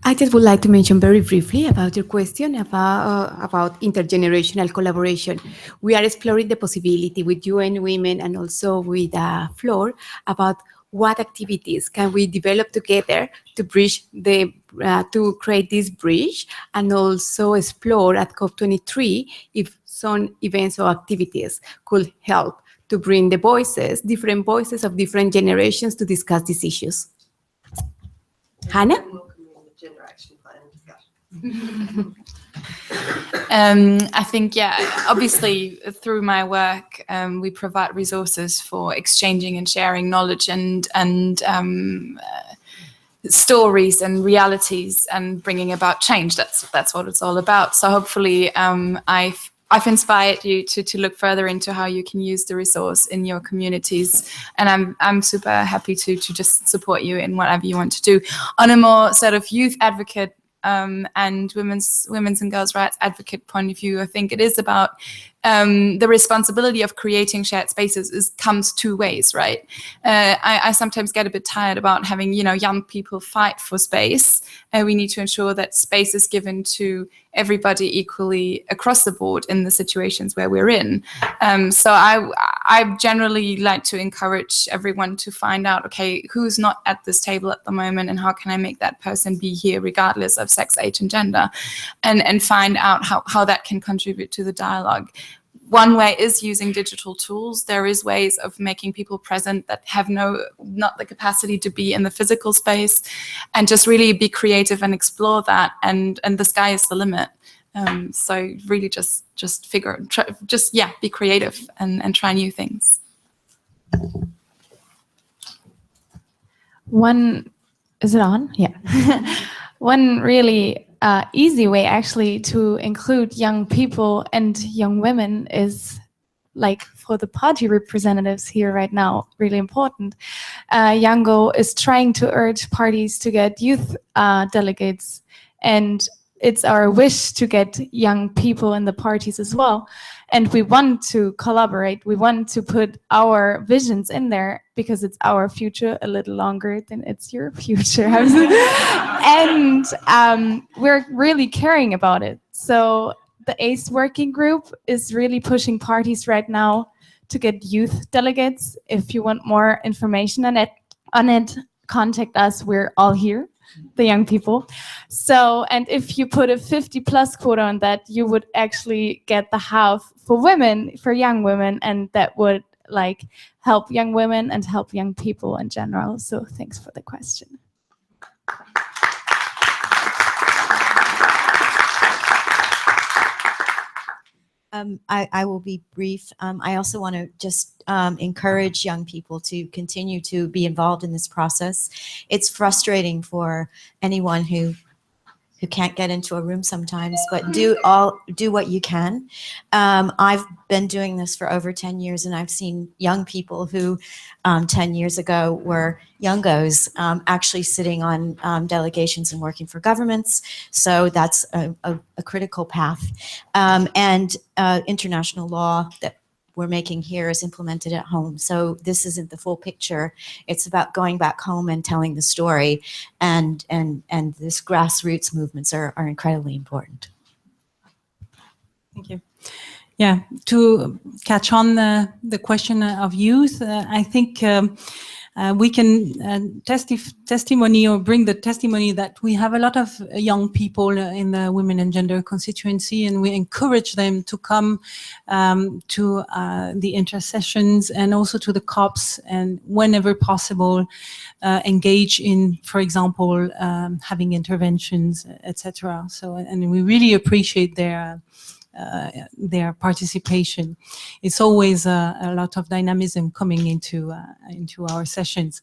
I just would like to mention very briefly about your question about intergenerational collaboration. We are exploring the possibility with UN Women and also with Floor about what activities can we develop together to bridge to create this bridge, and also explore at COP23 if some events or activities could help to bring the voices, different voices of different generations to discuss these issues. Hannah? Gender action plan I think, yeah, obviously through my work, we provide resources for exchanging and sharing knowledge and stories and realities and bringing about change. That's what it's all about. So hopefully I've inspired you to look further into how you can use the resource in your communities, and I'm super happy to just support you in whatever you want to do. On a more sort of youth advocate and women's and girls' rights advocate point of view, I think it is about the responsibility of creating shared spaces comes two ways, right? I sometimes get a bit tired about having, young people fight for space. We need to ensure that space is given to everybody equally across the board in the situations where we're in. So I generally like to encourage everyone to find out, okay, who's not at this table at the moment, and how can I make that person be here regardless of sex, age, and gender, and find out how that can contribute to the dialogue. One way is using digital tools. There is ways of making people present that have not the capacity to be in the physical space, and just really be creative and explore that. And the sky is the limit. So really just be creative and try new things. Is it on? Yeah. One really easy way actually to include young people and young women is, like, for the party representatives here right now, really important. Yango is trying to urge parties to get youth delegates, and it's our wish to get young people in the parties as well. And we want to collaborate. We want to put our visions in there because it's our future a little longer than it's your future. And we're really caring about it. So the ACE working group is really pushing parties right now to get youth delegates. If you want more information on it, contact us. We're all here, the young people. So, and if you put a 50+ quota on that, you would actually get the half for women, for young women, and that would help young women and help young people in general. So thanks for the question. I will be brief. I also want to just encourage young people to continue to be involved in this process. It's frustrating for anyone who can't get into a room sometimes, but do what you can. I've been doing this for over 10 years, and I've seen young people who 10 years ago were NGOs actually sitting on delegations and working for governments. So that's a critical path. And international law that we're making here is implemented at home. So this isn't the full picture. It's about going back home and telling the story, and this grassroots movements are incredibly important. Thank you. Yeah, to catch on the question of youth, I think we can testimony or bring the testimony that we have a lot of young people in the women and gender constituency, and we encourage them to come to the intersessions and also to the COPs, and whenever possible engage in, for example, having interventions, etc. So, and we really appreciate their participation. It's always a lot of dynamism coming into our sessions.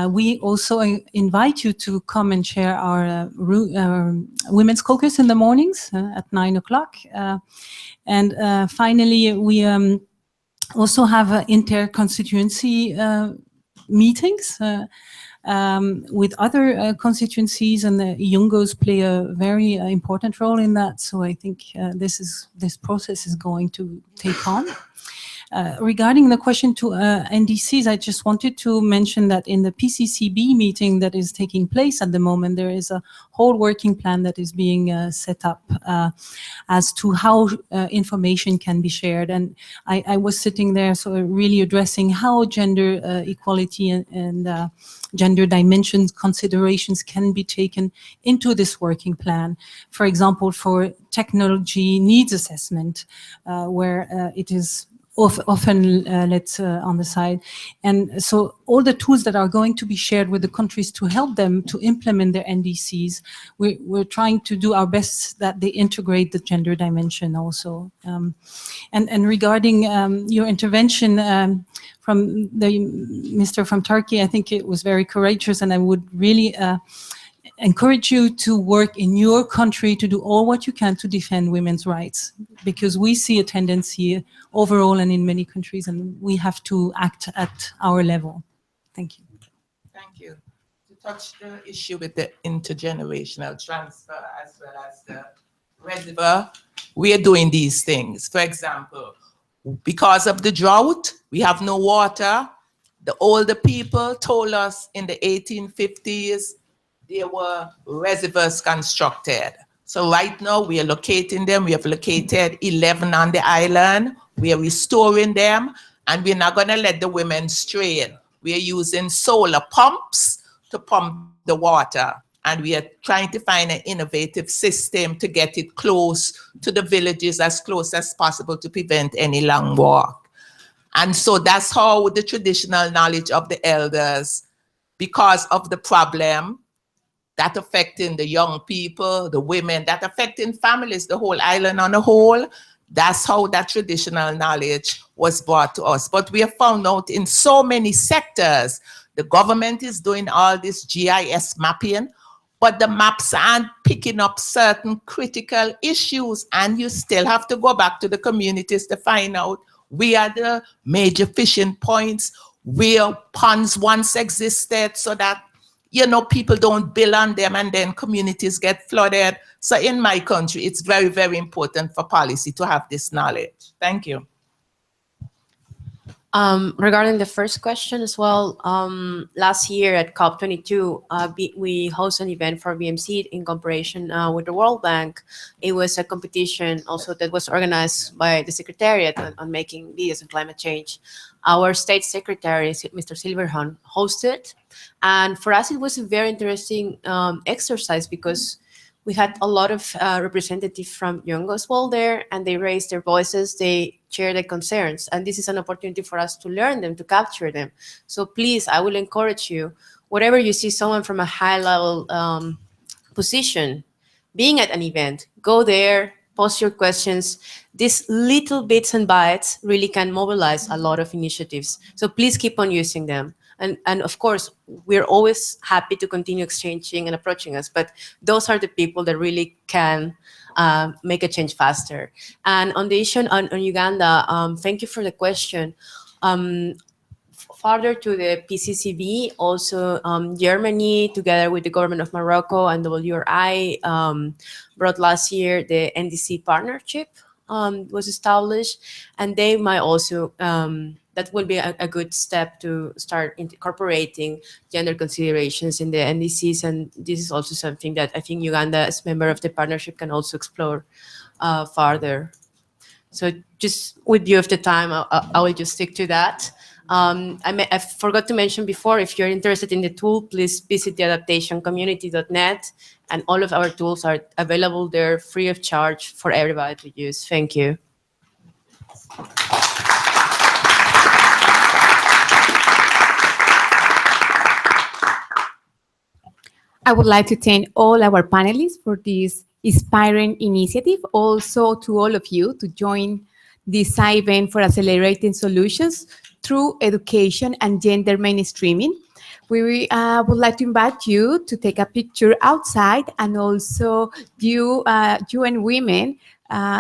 We also invite you to come and share our Women's Caucus in the mornings at 9 o'clock. And finally, we also have inter-constituency meetings with other constituencies, and the NGOs play a very important role in that. So I think this process is going to take on. Regarding the question to NDCs, I just wanted to mention that in the PCCB meeting that is taking place at the moment, there is a whole working plan that is being set up as to how information can be shared. And I was sitting there, so really addressing how gender equality and gender dimensions considerations can be taken into this working plan. For example, for technology needs assessment, where it is often let on the side. And so all the tools that are going to be shared with the countries to help them to implement their NDCs, we're trying to do our best that they integrate the gender dimension also. And regarding your intervention from the Mr. from Turkey, I think it was very courageous, and I would really encourage you to work in your country to do all what you can to defend women's rights, because we see a tendency overall and in many countries, and we have to act at our level. Thank you. Thank you. To touch the issue with the intergenerational transfer as well as the reservoir, we are doing these things. For example, because of the drought, we have no water. The older people told us in the 1850s, there were reservoirs constructed. So right now we are locating them. We have located 11 on the island. We are restoring them, and we're not going to let the women strain. We are using solar pumps to pump the water, and we are trying to find an innovative system to get it close to the villages, as close as possible, to prevent any long walk. And so that's how the traditional knowledge of the elders, because of the problem that affecting the young people, the women, that affecting families, the whole island on a whole, that's how that traditional knowledge was brought to us. But we have found out in so many sectors, the government is doing all this GIS mapping, but the maps aren't picking up certain critical issues, and you still have to go back to the communities to find out where the major fishing points, where ponds once existed, so that people don't build on them and then communities get flooded. So in my country, it's very, very important for policy to have this knowledge. Thank you. Regarding the first question as well, last year at COP22, we hosted an event for BMC in cooperation with the World Bank. It was a competition also that was organized by the Secretariat on making videos on climate change. Our state secretary, Mr. Silverhorn, hosted. And for us, it was a very interesting exercise, because we had a lot of representatives from NGOs as well there, and they raised their voices, they share their concerns. And this is an opportunity for us to learn them, to capture them. So please, I will encourage you, whatever you see someone from a high level position being at an event, go there, post your questions. These little bits and bytes really can mobilize a lot of initiatives. So please keep on using them. And of course, we're always happy to continue exchanging and approaching us, but those are the people that really can make a change faster. And on the issue on Uganda, thank you for the question. Further to the PCCB, also Germany, together with the government of Morocco and WRI, brought last year the NDC partnership was established, and they might also, that will be a good step to start incorporating gender considerations in the NDCs, and this is also something that I think Uganda, as a member of the partnership, can also explore further. So just with view of the time, I will just stick to that. I forgot to mention before, if you're interested in the tool, please visit the adaptationcommunity.net, and all of our tools are available there free of charge for everybody to use. Thank you. I would like to thank all our panelists for this inspiring initiative. Also to all of you to join this event for accelerating solutions through education and gender mainstreaming. We would like to invite you to take a picture outside, and also UN Women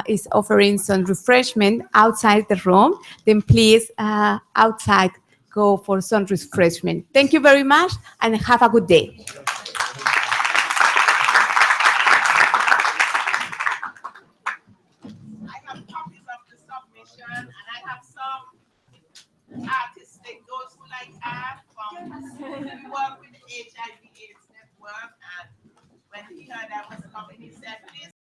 is offering some refreshment outside the room. Then please, outside, go for some refreshment. Thank you very much and have a good day. And I have some artistic, those who like art, we work with the HIV/AIDS network, and when he heard I was coming, he said, please